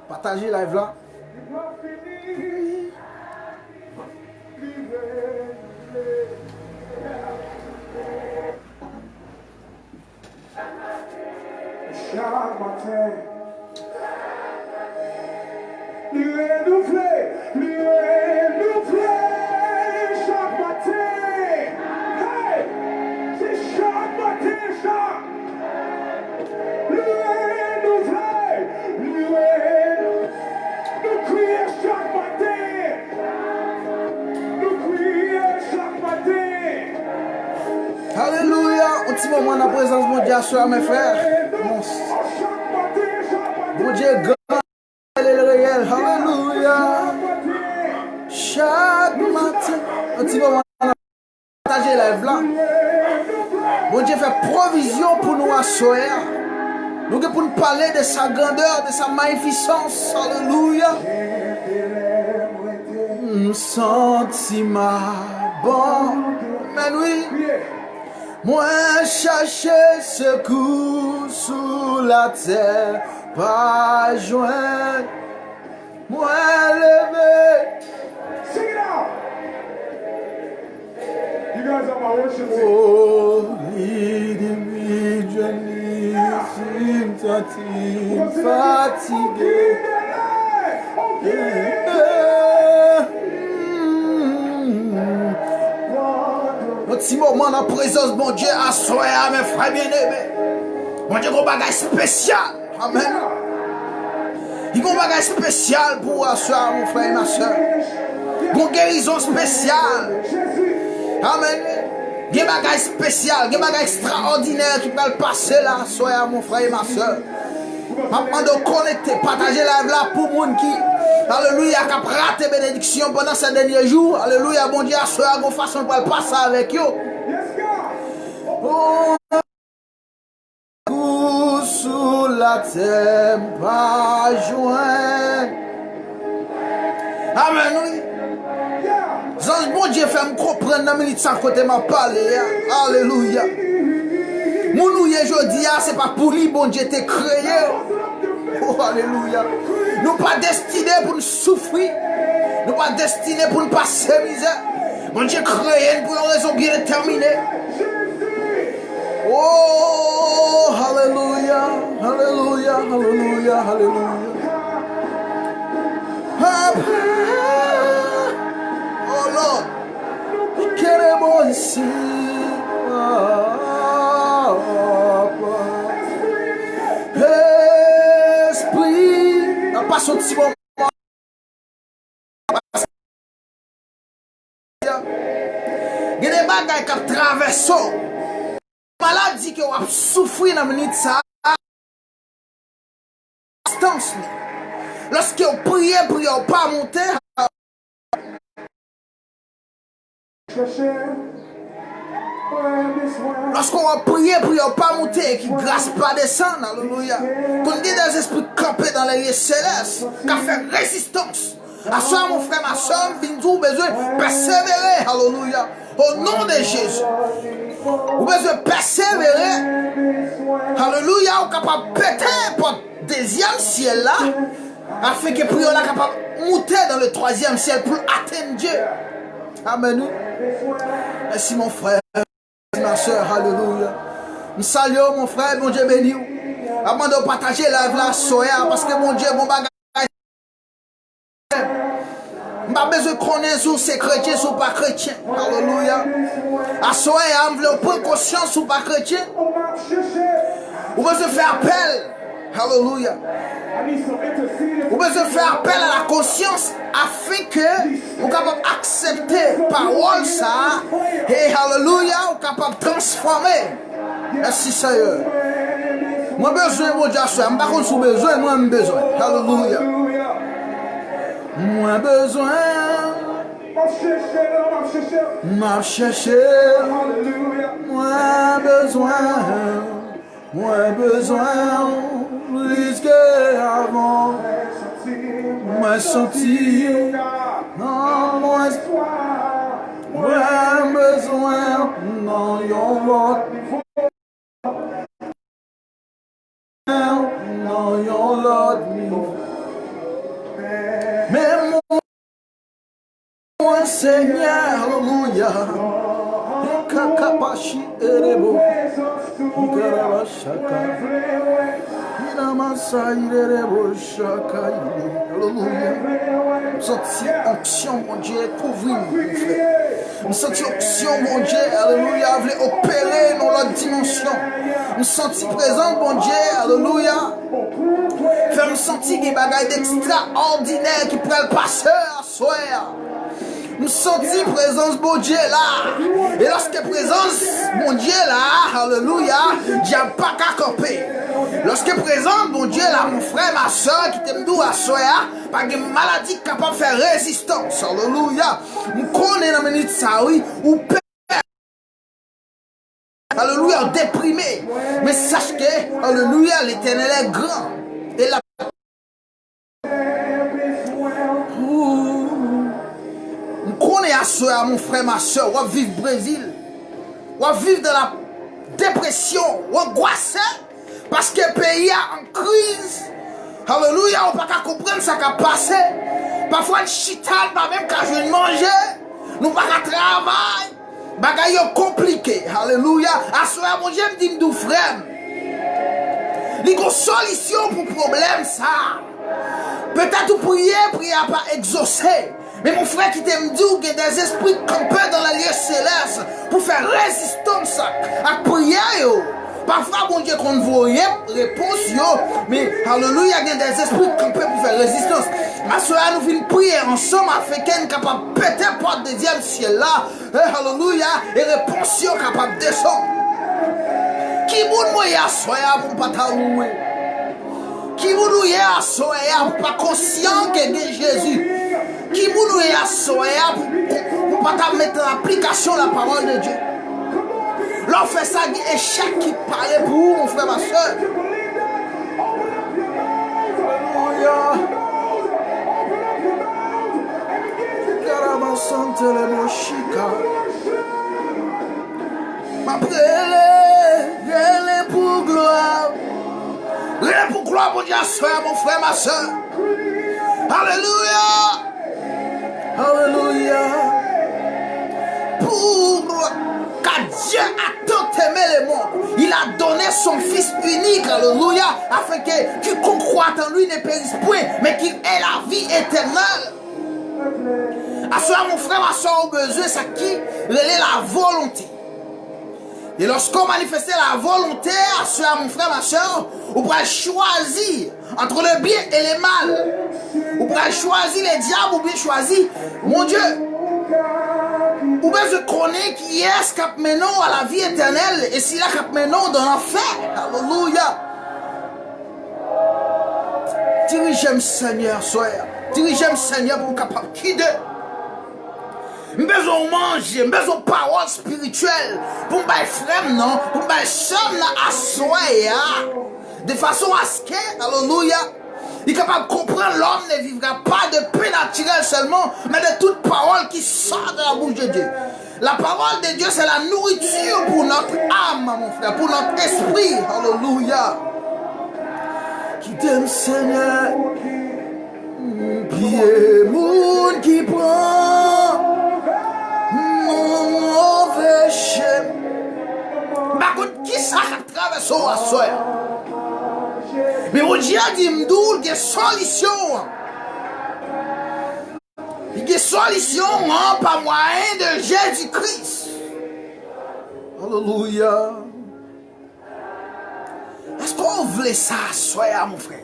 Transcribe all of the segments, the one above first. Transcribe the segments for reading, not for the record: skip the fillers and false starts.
Partagez live là. Chaque matin, lui nous plaît, chaque matin. Hey, c'est chaque matin, lui nous crions chaque matin, chaque matin. Alléluia. Un petit moment dans la présence de mon Dieu, soeur, mes frères. Mon Dieu, grand, il est réel. Alléluia. Chaque matin. Un petit moment dans la partager live là. Mon Dieu fait provision pour nous à soir. Nous pour nous parler de sa grandeur, de sa magnificence. Alléluia. Sentiment bon. Mais oui. Moi chercher secours sous la terre, pas joindre. Moi lever. Sing it out. You guys are my worship team. Oh, individually, sympathy, fatigué. Un petit moment dans la présence de mon Dieu, assoya mes frères bien-aimés. Mon Dieu, il y a un bagage spécial. Amen. Il y a un bagage spécial pour assoir mon frère et ma soeur. Une guérison spéciale. Amen. Il y a un bagage spécial, il y a un bagage extraordinaire qui va le passer là, assoya mon frère et ma soeur. Maintenant de connecter, partager la live là pour les gens qui, alléluia, qui ont raté bénédiction pendant ces derniers jours. Alléluia, bon Dieu, assoya de façon pour le passer avec eux. Oh, sous la terre, pas joint. Amen, oui. Bon Dieu fait me comprendre dans minute sans côté m'a parlé. Alléluia. Mon nouye jodi c'est pas pour lui bon Dieu t'es créé. Oh alléluia. Nous pas destinés pour nous souffrir. Nous pas destinés pour nous passer misère. Bon Dieu créé pour une raison bien déterminée. Oh alléluia. Alléluia. Alléluia. Alléluia. Oh Lord, queremos ici. Esprit, n'a pas son petit moment. Il y a des bagages qui traversent. Maladie qui a souffert dans la minute ça. Lorsque vous priez, pas monter. Lorsqu'on va prier, pas monter, qui grâce pas descendre, alléluia. Qu'on dit des esprits campés dans les lieux célestes, qui fait résistance. À soi, mon frère, ma soeur, vous besoin de persévérer, alléluia. Au nom de Jésus. Vous besoin de persévérer, alléluia. Vous capable de péter pour le deuxième ciel là, afin que prions là capable de monter dans le troisième ciel pour atteindre Dieu. Amen. Merci mon frère, ma soeur, alléluia. Nous saluons mon frère, mon Dieu béni. Avant de partager la vie soya, parce que mon Dieu, mon bagage. Je n'ai pas besoin de connaître si c'est chrétien ou pas chrétien. Alléluia. À soya, je veux prendre conscience ou pas chrétien. Vous besoin de faire appel. Alléluia. Vous besoin de faire appel à la conscience afin que vous soyez capable d'accepter parole ça et alléluia, vous soyez capable de transformer. Merci Seigneur. Moi besoin mon Dieu, je ne sais pas besoin, moi j'ai besoin. Alléluia. Moi besoin. M'a cherché. Moi besoin. Moi besoin. Plus qu'avant, moi senti dans mon espoir, moi besoin dans yon lot, dans yon lot, Mon Seigneur, alléluia. Kakapashi erebo. Ikarabashaka. Inamasa irebo shaka. Alléluia. Nous sentons onction, mon Dieu, couvrir mon frère. Nous sentons onction, mon Dieu, alléluia, voulait opérer dans notre dimension. Nous sentons présent, mon Dieu, alléluia. Faire nous sentir des bagailles d'extraordinaire qui pourraient le passer à soi. Nous sentons présence, mon Dieu, là. Et lorsque présence, mon Dieu, là, alléluia, diable pas qu'à camper. Lorsque présence, mon Dieu, là, mon frère, ma soeur, qui t'aime d'où à soi, pas de maladie capable de faire résistance, alléluia. Nous connaissons la minute ça, oui, ou alléluia, déprimé. Mais sache que, alléluia, l'éternel est grand. Et la à soi, mon frère, ma soeur, on va vivre au Brésil, on va vivre dans la dépression, on va angoisser parce que le pays est en crise. Alléluia, on ne peut pas comprendre ce qui a passé. Parfois, le chital, même quand je viens manger, nous ne pouvons pas travailler. Bagaille compliqué. Alléluia. À soi, mon Dieu, me dit, mon frère, il y a une solution pour le problème, ça. Peut-être vous priez, priez à pas exaucer. Mais mon frère qui t'aime dit qu'il y a des esprits campés dans la lieu céleste pour faire résistance à la prière. Parfois, mon Dieu, qu'on ne voit rien, réponse, mais alléluia, il y a des esprits campés pour faire résistance. Ma soeur, nous venons prier ensemble afin qu'elle soit capable de péter pour le deuxième ciel là. Alléluia, et réponse capable de descendre. Qui vous nous y a soya pour ne pas t'allouer? Qui vous nous y a soya pour pas conscient que c'est Jésus? Qui vous nous y a soya pour pas mettre en application la parole de Dieu? L'on fait ça, il y a échec qui paraît pour vous, mon frère, ma soeur. Alléluia. Carabasante le mochika. Ma prière, pour gloire. Rien pour gloire, mon Dieu, soeur, mon frère, ma soeur. Alléluia. Alléluia. Pour car Dieu a tant aimé le monde, il a donné son Fils unique, alléluia, afin que quiconque croit en lui ne périsse point, mais qu'il ait la vie éternelle. À cela, mon frère, ma soeur, au besoin, c'est qui relève la volonté. Et lorsqu'on manifestait la volonté, à cela, mon frère, ma soeur, on pourrait choisir entre le bien et le mal. On pourrait choisir les diables ou bien choisir, mon Dieu. Ou bien je connais qui est cap maintenant à la vie éternelle et s'il a cap maintenant dans l'enfer. Alléluia. Dirige-moi Seigneur, soeur. Dirige-moi Seigneur pour capable quitter. Besoin de manger, besoin de paroles spirituelles pour mes frères, non, pour mes soeurs à soi, de façon à ce que, alléluia, il est capable de comprendre l'homme ne vivra pas de paix naturelle seulement, mais de toute parole qui sort de la bouche de Dieu. La parole de Dieu, c'est la nourriture pour notre âme, mon frère, pour notre esprit. Alléluia. Qui t'aime, Seigneur, qui est monde qui prend mon mauvais chemin. Par contre, qui ça traverse à soi? Mais mon Dieu dit m'doul que solution. Il y a solution par moyen de Jésus-Christ. Alléluia. Est-ce qu'on voulait ça à soi, mon frère?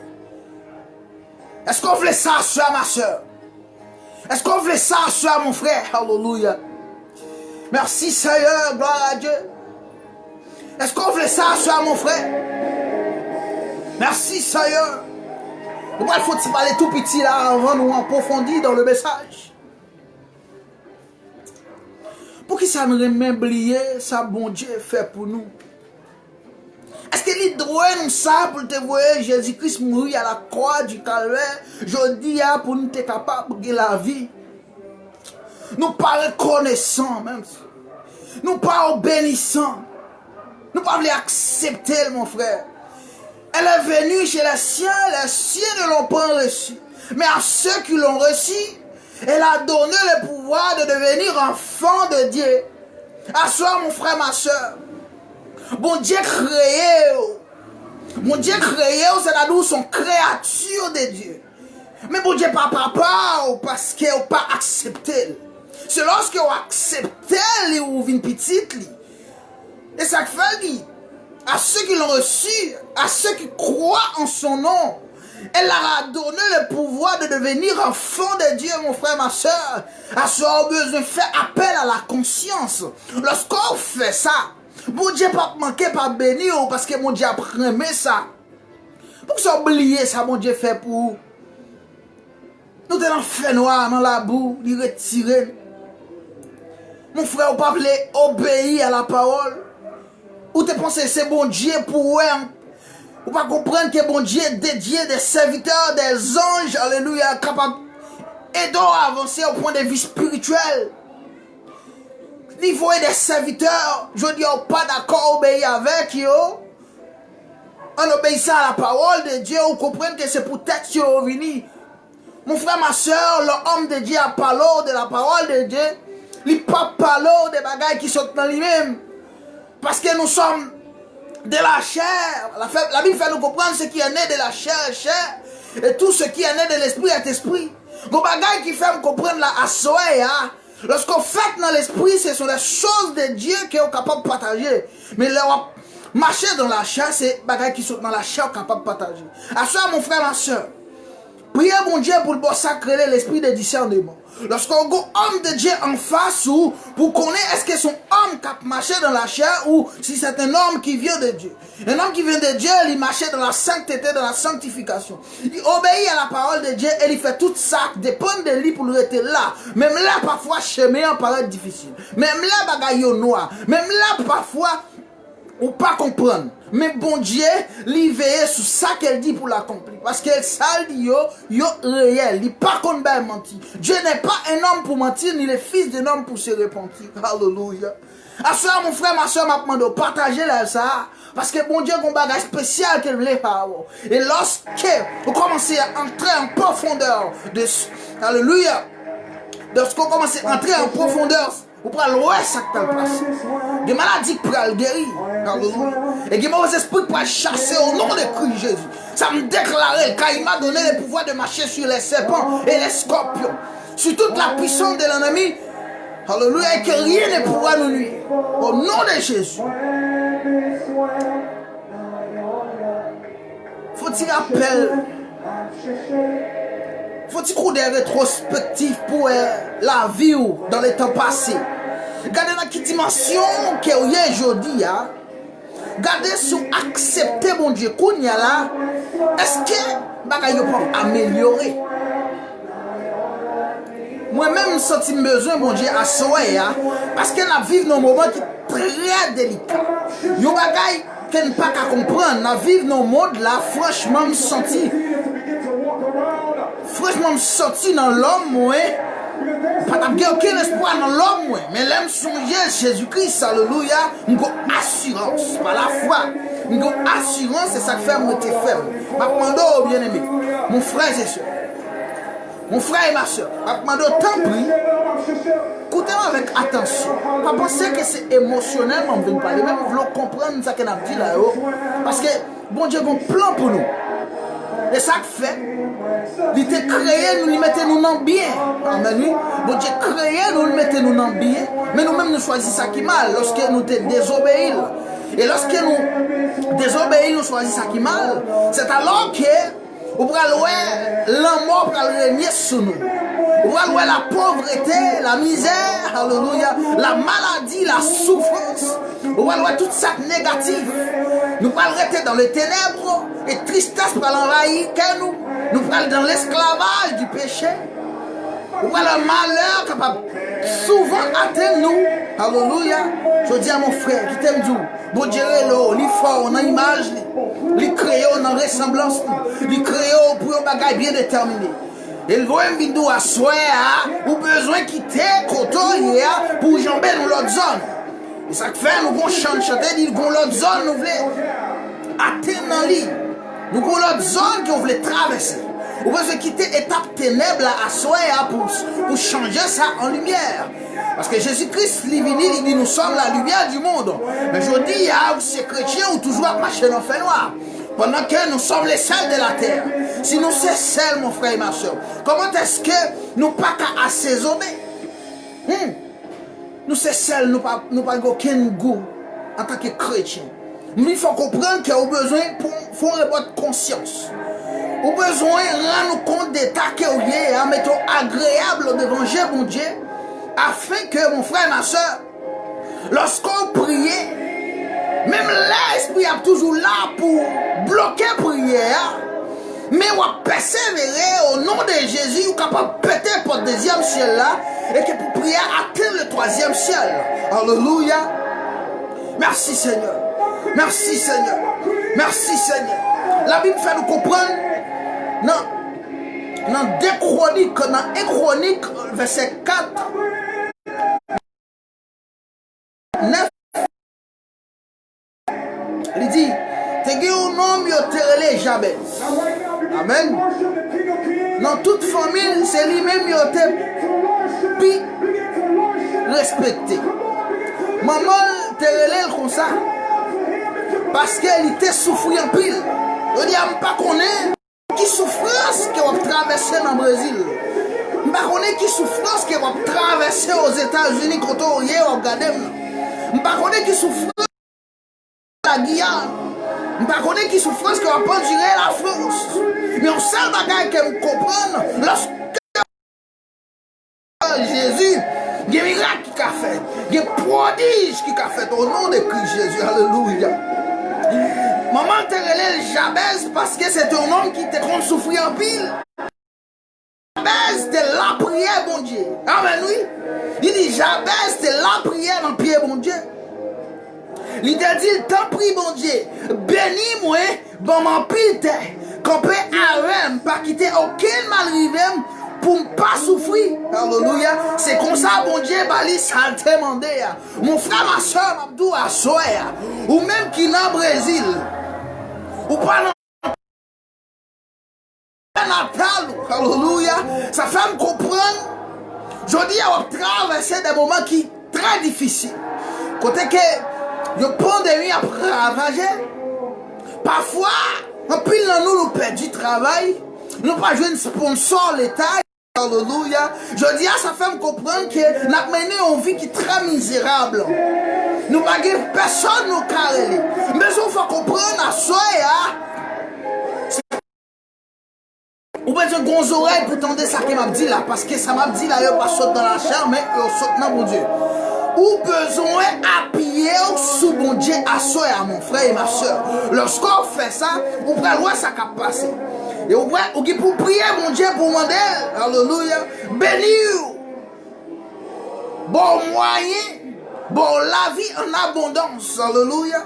Est-ce qu'on voulait ça à soi, ma soeur? Est-ce qu'on voulait ça à soi, mon frère? Alléluia. Merci Seigneur, gloire à Dieu. Est-ce qu'on voulait ça à soi, mon frère? Merci Seigneur. Pourquoi il faut parler tout petit là avant nous approfondir dans le message? Pour qui ça nous remet oublier ça bon Dieu fait pour nous? Est-ce que les droits nous ça pour te voir Jésus-Christ mourir à la croix du calvaire? Je dis pour nous être capable de la vie. Nous pas reconnaissants même. Nous pas bénissants. Nous pas voulons accepter mon frère. Elle est venue chez les siens ne l'ont pas reçu. Mais à ceux qui l'ont reçu, Elle a donné le pouvoir de devenir enfant de Dieu. Assois mon frère, ma soeur. Bon Dieu créé. Bon Dieu créé, c'est-à-dire son créature de Dieu. Mais bon Dieu pas papa parce qu'il n'a pas accepté. C'est lorsque vous acceptez ou une petite. Et ça fait dit à ceux qui l'ont reçu, à ceux qui croient en son nom, elle leur a donné le pouvoir de devenir enfant de Dieu, mon frère, ma soeur. À ce qu'on a besoin de faire appel à la conscience. Lorsqu'on fait ça, mon Dieu pas manquer, pas bénir, parce que mon Dieu a primé ça. Pour que ça oublier ça, mon Dieu fait pour vous. Nous sommes dans le feu noir, dans la boue, il retire. Mon frère, vous ne pouvez pas obéir à la parole. Ou te pensez que c'est bon Dieu pour vous. Ou pas comprendre que bon Dieu est dédié des serviteurs, des anges, alléluia, capables d'aider à avancer au point de vue spirituel. Niveau des serviteurs, je dis pas d'accord obéir avec eux. En obéissant à la parole de Dieu, vous comprenez que c'est pour tête qui est venu. Mon frère, ma soeur, l'homme de Dieu a parlé de la parole de Dieu. Il pas parlé des bagailles qui sont dans lui-même. Parce que nous sommes de la chair. La Bible fait nous comprendre ce qui est né de la chair est chair. Et tout ce qui est né de l'esprit est esprit. Nos bagailles qui fait nous comprendre la assoya. Lorsqu'on fait dans l'esprit, ce sont les choses de Dieu qui sont capables de partager. Mais leur marcher dans la chair, c'est les bagailles qui sont dans la chair capables de partager. À ça, mon frère, ma soeur, priez mon Dieu pour le sacrer l'esprit de discernement. Lorsqu'on a un homme de Dieu en face, ou pour connaître est-ce que son homme qui a marché dans la chair ou si c'est un homme qui vient de Dieu. Un homme qui vient de Dieu, il marche dans la sainteté, dans la sanctification. Il obéit à la parole de Dieu et il fait tout ça, dépend de lui pour le rester là. Même là, parfois, chemin paraît difficile. Même là, bagaille noir. Même là, parfois, ou pas comprendre. Mais bon Dieu, lui veille sur ça qu'elle dit pour l'accomplir. Parce qu'elle sale dit yo réel. Il pas qu'on va mentir. Dieu n'est pas un homme pour mentir, ni le fils d'un homme pour se repentir. Alléluia. À ça, mon frère, ma soeur m'a demandé de partager là ça. Parce que bon Dieu a un bagage spécial qu'elle voulait faire. Et lorsque vous commencez à entrer en profondeur de... Alléluia. Lorsqu'on commence à entrer en profondeur, vous prenez l'ouest ça qui est place. Des maladies qui peuvent guérir. Et des mauvais esprits qui peuvent chasser au nom de Christ Jésus. Ça me déclarait quand il m'a donné le pouvoir de marcher sur les serpents et les scorpions. Sur toute la puissance de l'ennemi. Alléluia. Et que rien ne pourra nous nuire. Au nom de Jésus. Faut-il appeler? Faut-il qu'on des rétrospectives pour la vie ou dans les temps passés? Regardez dans quelle dimension que vous avez aujourd'hui. Regardez si vous acceptez mon Dieu qu'on y a là. Est-ce que vous pouvez améliorer? Moi-même, je sens besoin mon Dieu à soi. Parce que nous vivons dans un moment qui est très délicat. Il y a des choses qu'on ne peut pas comprendre. Nous vivons dans un monde là, franchement, je sens. Franchement, je suis sorti dans l'homme, moi. Pas aucun espoir dans l'homme, moi. Mais l'aime songer Jésus-Christ, alléluia. J'ai assurance, par la foi. J'ai assurance, c'est ça que fait moi te faire. Je bien aimé, mon frère et soeur. Mon frère et ma soeur. Je t'en prie. Écoutez-moi avec attention. Pas penser que c'est émotionnellement que je parler. Même vous voulez comprendre ce qu'on a dit là-haut. Parce que bon Dieu a un plan pour nous. Et ça fait, il t'a créé, nous lui mettons nous dans bien. Amen. Bon Dieu créé, nous lui mettons nous dans bien. Mais nous-mêmes nous choisissons ça qui est mal lorsque nous te désobéissons. Et lorsque nous désobéissons, nous choisissons ça qui est mal. C'est alors que vous pourrez l'amour pour régner sur nous. Vous pourrez la pauvreté, la misère, alléluia, la maladie, la souffrance. Vous pourrez tout ça négatif. Nous pourrons rester dans les ténèbres et tristesse pour l'envahir nous. Nous pourrons dans l'esclavage du péché. Vous pourrez le malheur capable souvent atteindre nous. Alléluia. Je dis à mon frère qui t'aime Dieu. Bon Dieu, il est fort, on a image, il crée, on a ressemblance, il crée pour un bagage bien déterminé. Et le voyage vidéo à soi, ou besoin de quitter côté pour jamber dans l'autre zone. Et ça fait, nous allons chanter, nous avons l'autre zone, nous voulons atteindre dans l'île. Nous avons l'autre zone qu'on voulait traverser. Ou besoin quitter étape ténèbres à soi pour changer ça en lumière. Parce que Jésus-Christ, il dit nous sommes la lumière du monde. Mais je dis, ces chrétiens ont toujours marché dans le fait noir. Pendant que nous sommes les sels de la terre. Si nous sommes sels, mon frère et ma soeur, comment est-ce que nous pas qu'à assaisonner? Nous sommes sels, nous pas aucun goût en tant que chrétiens. Mais il faut comprendre qu'il y a besoin pour votre conscience. Au besoin de rendre compte des tas que vous avez, mettons agréable devant mon Dieu, afin que mon frère et ma soeur, lorsqu'on prie, même l'esprit est toujours là pour bloquer la prière, mais on va persévérer au nom de Jésus, on est capable de péter pour le deuxième ciel là, et que pour prier atteindre le troisième ciel. Alléluia. Merci Seigneur. Merci Seigneur. Merci Seigneur. La Bible fait nous comprendre dans 2 Chroniques, dans 1 Chronique, verset 4, 9, il dit, t'es un homme qui Jabez. Amen. Dans toute famille, c'est lui-même qui est respecté. Maman te comme ça parce qu'elle était souffrant en pile. Je dis, je ne connais pas qui souffrance que vous traversez dans le Brésil. Je ne connais pas qui souffrance que vous traversez aux États-Unis quand vous regardez. Je ne connais pas qui souffrance la Guyane. Je ne connais pas qui souffrance que vous endurer la France. Mais on sait le bagage que vous comprenez lorsque Jésus, il y a des miracles qui a fait, il y a des prodiges qui a fait au nom de Christ Jésus. Alléluia. Maman te relève Jabez parce que c'est un homme qui te compte souffrir en pile. Jabez, c'était la prière, bon Dieu. Amen, oui. Il dit Jabez, c'était la prière dans le pied, bon Dieu. Il t'a dit, t'en prie, bon Dieu, bénis-moi, bon mon pile, campé avec, pas quitter aucun mal rivé pour ne pas souffrir. Alléluia. C'est comme ça, bon Dieu, Bali, ça te demandé. Mon frère, ma soeur, Abdou, à Soya, ou même qui est dans le Brésil, ou pas dans Natal, alléluia. Ça fait me comprendre. Je dis, on traverser des moments qui sont très difficiles. Côté que, je prends des nuits à ravager. Parfois, en pile dans nous, nous perdons du travail. Nous n'avons pas joué un sponsor l'État. Alléluia. Je dis, ça fait me comprendre que nous avons mené une vie qui est très misérable. Nous n'avons pas personne nous carrer. Mais il faut comprendre à soi. Ou bien j'ai gros oreilles pour tendre ça que m'a dit là. Parce que ça m'a dit là, il pas sauter dans la chambre, mais il saute dans mon Dieu. Ou besoin d'appuyer sur mon Dieu à soi, mon frère et ma soeur. Lorsqu'on fait ça, on peut voir ça qui a passé. Et on peut prier mon Dieu pour demander, alléluia, bénis, bon moyen, bon la vie en abondance, alléluia.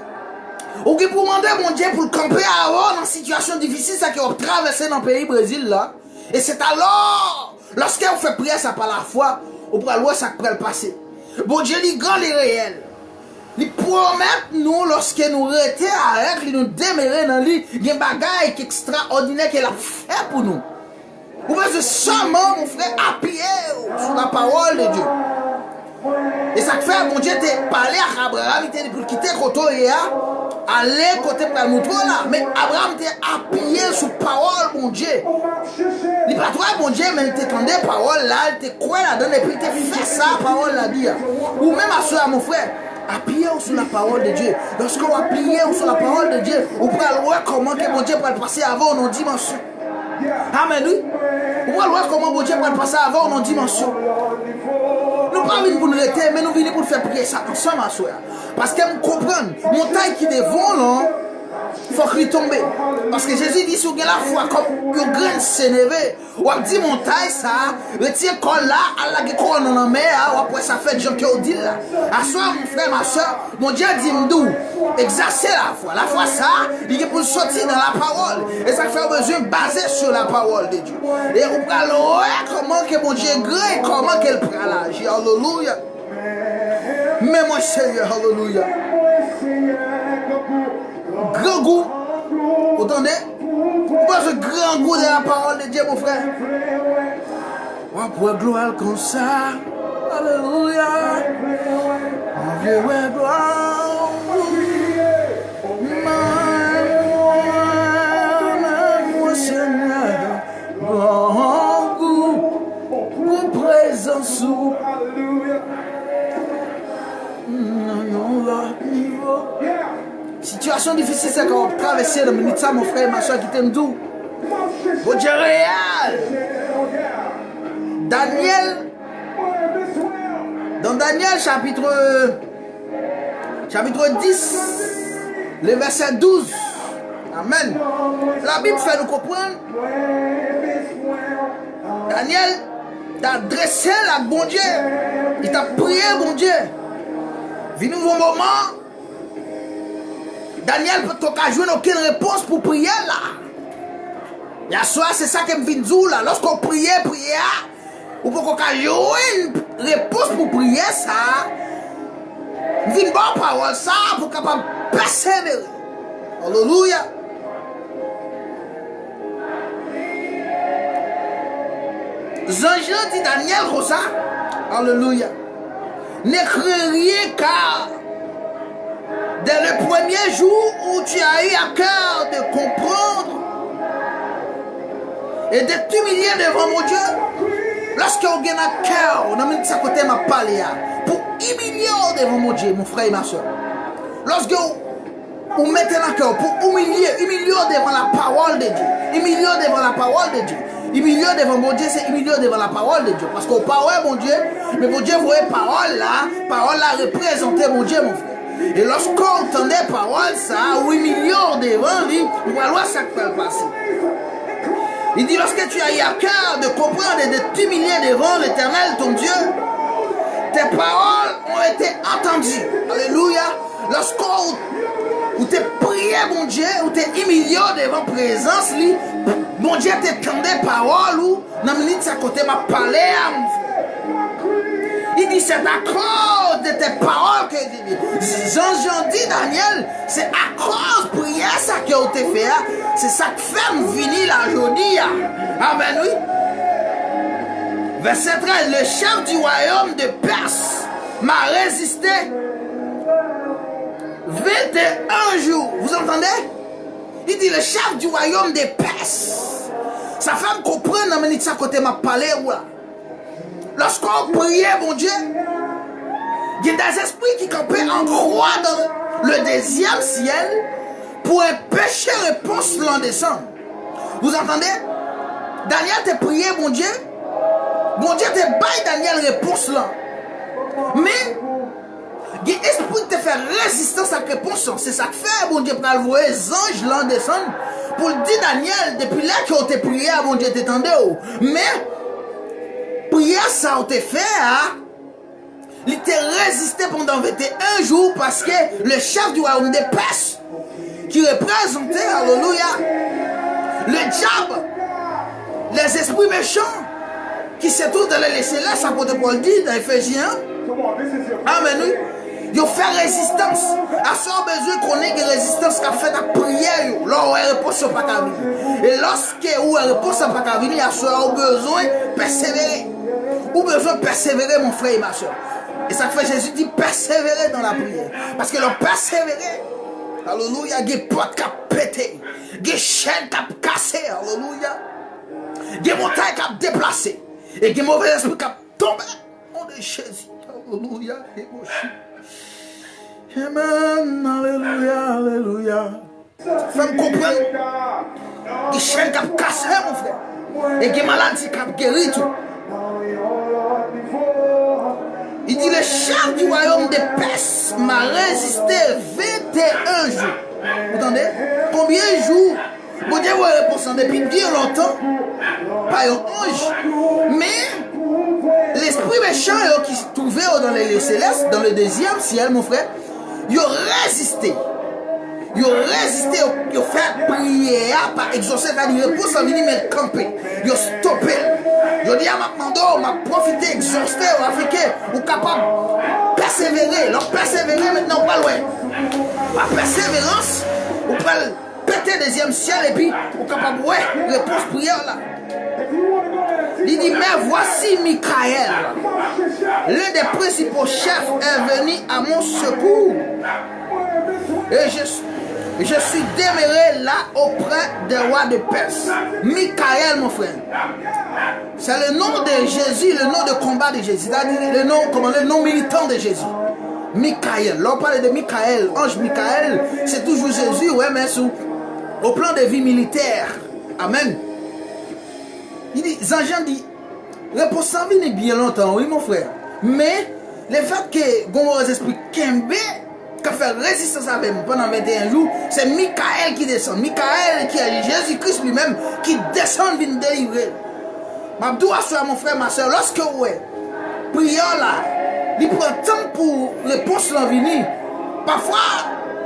Ou qui pour demander mon Dieu pour le camper avant dans une situation difficile, ça qui a traversé dans le pays Brésil là. Et c'est alors, lorsqu'on fait prier ça par la foi, on peut voir ça qui peut le passer. Bon Dieu, il est grand et réel. Il promet nous, lorsque nous arrêtons avec lui, nous démarrer dans lui, il y a des bagages extraordinaires qu'il a fait pour nous. Vous pouvez seulement, mon frère, appuyer sur la parole de Dieu. Et ça fait, mon Dieu, te parlé à Abraham, il t'a dit pour quitter le côté aller côté pour le mouton là. Mais Abraham t'a appuyé sur la parole, mon Dieu. Il pas toi, mon Dieu, mais il t'étendait la parole là, il t'a quoi là-dedans, et puis il t'a fait ça, la parole là, dit. Ou même à soi, mon frère. Appuyez sur la parole de Dieu. Lorsqu'on appuie sur la parole de Dieu, on peut voir comment que mon Dieu peut passer avant nos dimensions. Amen, oui. On peut voir comment mon Dieu peut passer avant nos dimensions. Nous ne pas venir pour nous arrêter, mais nous venons pour faire prier ça ensemble à soi. Parce que nous comprenons, mon taille qui devant là, il faut qu'il tombe. Parce que Jésus dit, si vous avez la foi comme une graine s'énerver, ou dit mon taille ça, retire col là, à la guécole dans la mer, ou après ça fait Jean qui dit là. À soi, mon frère, ma soeur, mon Dieu dit m'dou, exercer la foi. La foi ça, il est pour sortir dans la parole. Et ça fait besoin de baser sur la parole de Dieu. Et vous pouvez voir comment que mon Dieu est grand et comment qu'elle prend l'agir. Alléluia. Mais moi, Seigneur, alléluia. Grand goût, vous entendez? besoin de grand goût de la parole de Dieu, mon frère. On pour gloire comme ça. Alléluia. On veut gloire. Mon Seigneur. Grand goût pour présence. Situation difficile, c'est qu'on traverse le minute ça, mon frère et ma soeur qui t'aiment tout. Bon Dieu réel. Daniel, dans Daniel chapitre 10, le verset 12. Amen. La Bible fait nous comprendre. Daniel t'a dressé la bon Dieu. Il t'a prié, bon Dieu. Venu un moment. Daniel peut pas jouer aucune réponse pour prier là. Et à soi, c'est ça que me vient dire là. Lorsqu'on prie, ou pour qu'on jouer une réponse pour prier ça, vient bonne parole ça pour capable persévérer. Alléluia. Zange dit Daniel comme ça. Alléluia. N'écris rien car dès le premier jour où tu as eu à cœur de comprendre et de t'humilier devant mon Dieu, lorsque on a à cœur, on a mis ça côté ma parole pour humilier devant mon Dieu, mon frère et ma soeur. Lorsque on met à cœur pour humilier devant la parole de Dieu, humilier devant la parole de Dieu. Humilier devant mon Dieu, c'est humilier devant la parole de Dieu. Parce qu'on parle mon Dieu, mais mon Dieu voyait parole là représentait mon Dieu, mon frère. Et lorsqu'on entendait parole, ça, ou humilier devant lui, on va voir ça qui peut passer. Il dit, lorsque tu as eu à cœur de comprendre et de t'humilier devant l'Éternel, ton Dieu, tes paroles ont été entendues. Alléluia. Lorsqu'on t'es prié, mon Dieu, ou t'es humilié devant présence, lui, mon Dieu t'étendait parole, ou, dans la minute, ça côté m'a parlé à mon frère. Il dit, c'est à cause de tes paroles que Jean dit, Daniel, c'est à cause de prière ça qui a été fait. C'est ça qui fait venir la journée. Amen, oui. Verset 13, le chef du royaume de Perse m'a résisté 21 jours. Vous entendez? Il dit, le chef du royaume de Perse. Ça fait me comprendre dans minute ça côté m'a parlé ou là. Lorsqu'on priait, mon Dieu, il y a des esprits qui campaient en croix dans le deuxième ciel pour empêcher réponse l'en descendre. Vous entendez? Daniel t'a prié, mon Dieu t'a baillé Daniel réponse là. Mais, il y a des esprits qui te fait résistance à la réponse. C'est ça que fait, mon Dieu, pour le voir les anges l'en descendre. Pour le dire, Daniel, depuis là qu'on t'a prié, mon Dieu t'étendait. Mais, prière ça a été fait, il était résisté pendant 21 jours parce que le chef du royaume des Perses, qui représentait, alléluia, le diable, les esprits méchants, qui se trouvent dans les célestes, apôtre Paul dit dans Éphésiens, amen, oui, ils ont fait résistance. À ce besoin qu'on ait une résistance qu'a fait la prière, là où elle repose sur pas qu'à venir. Et lorsque où elle repose sur pas qu'à venir, à ce besoin de persévérer. Ou besoin de persévérer, mon frère et ma soeur. Et ça fait Jésus dit persévérer dans la prière. Parce que l'on persévérer, alléluia, il y a des portes qui ont pété, des chaînes qui ont cassé, alléluia, des montagnes qui ont déplacé, et des mauvais esprits qui ont tombé. On est Jésus, alléluia, et amen, alléluia, alléluia. Fais-moi comprendre, des chaînes qui ont cassé, mon frère, et des maladies qui ont guéri tout. Il dit, le chef du royaume de Perse m'a résisté 21 jours. Vous entendez? Combien de jours? Bon Dieu, vous répondez depuis bien longtemps. Pas un ange. Mais l'esprit méchant qui se trouvait dans les célestes, dans le deuxième ciel, mon frère, il a résisté. Il a résisté, il a fait prier, par exaucer, il a réponse à venir mais camper. Il a stoppé. Je dis à ma mando, m'a profité, exhausté, africain, ou capable de persévérer. Donc persévérer maintenant, pas loin. La persévérance, ou pas péter le deuxième ciel et puis vous capable ouais réponse prière là. Il dit mais voici Michael, l'un des principaux chefs est venu à mon secours et je suis demeuré là auprès des rois de Perse. Michael mon frère, c'est le nom de Jésus, le nom de combat de Jésus, c'est-à-dire le nom militant de Jésus. Michael, là on parle de Michael, ange Michael, c'est toujours Jésus, ouais, mais au plan de vie militaire. Amen. Il dit, Jean dit, réponse sans venir bien longtemps, oui mon frère. Mais le fait que Gongo esprit Kembe qui a fait résistance avec moi pendant 21 jours, c'est Michael qui descend. Michael qui est Jésus-Christ lui-même qui descend vient délivrer. Mabdou à mon frère, ma soeur, lorsque ouais, prière là, il prend temps pour réponse l'envenir. Parfois,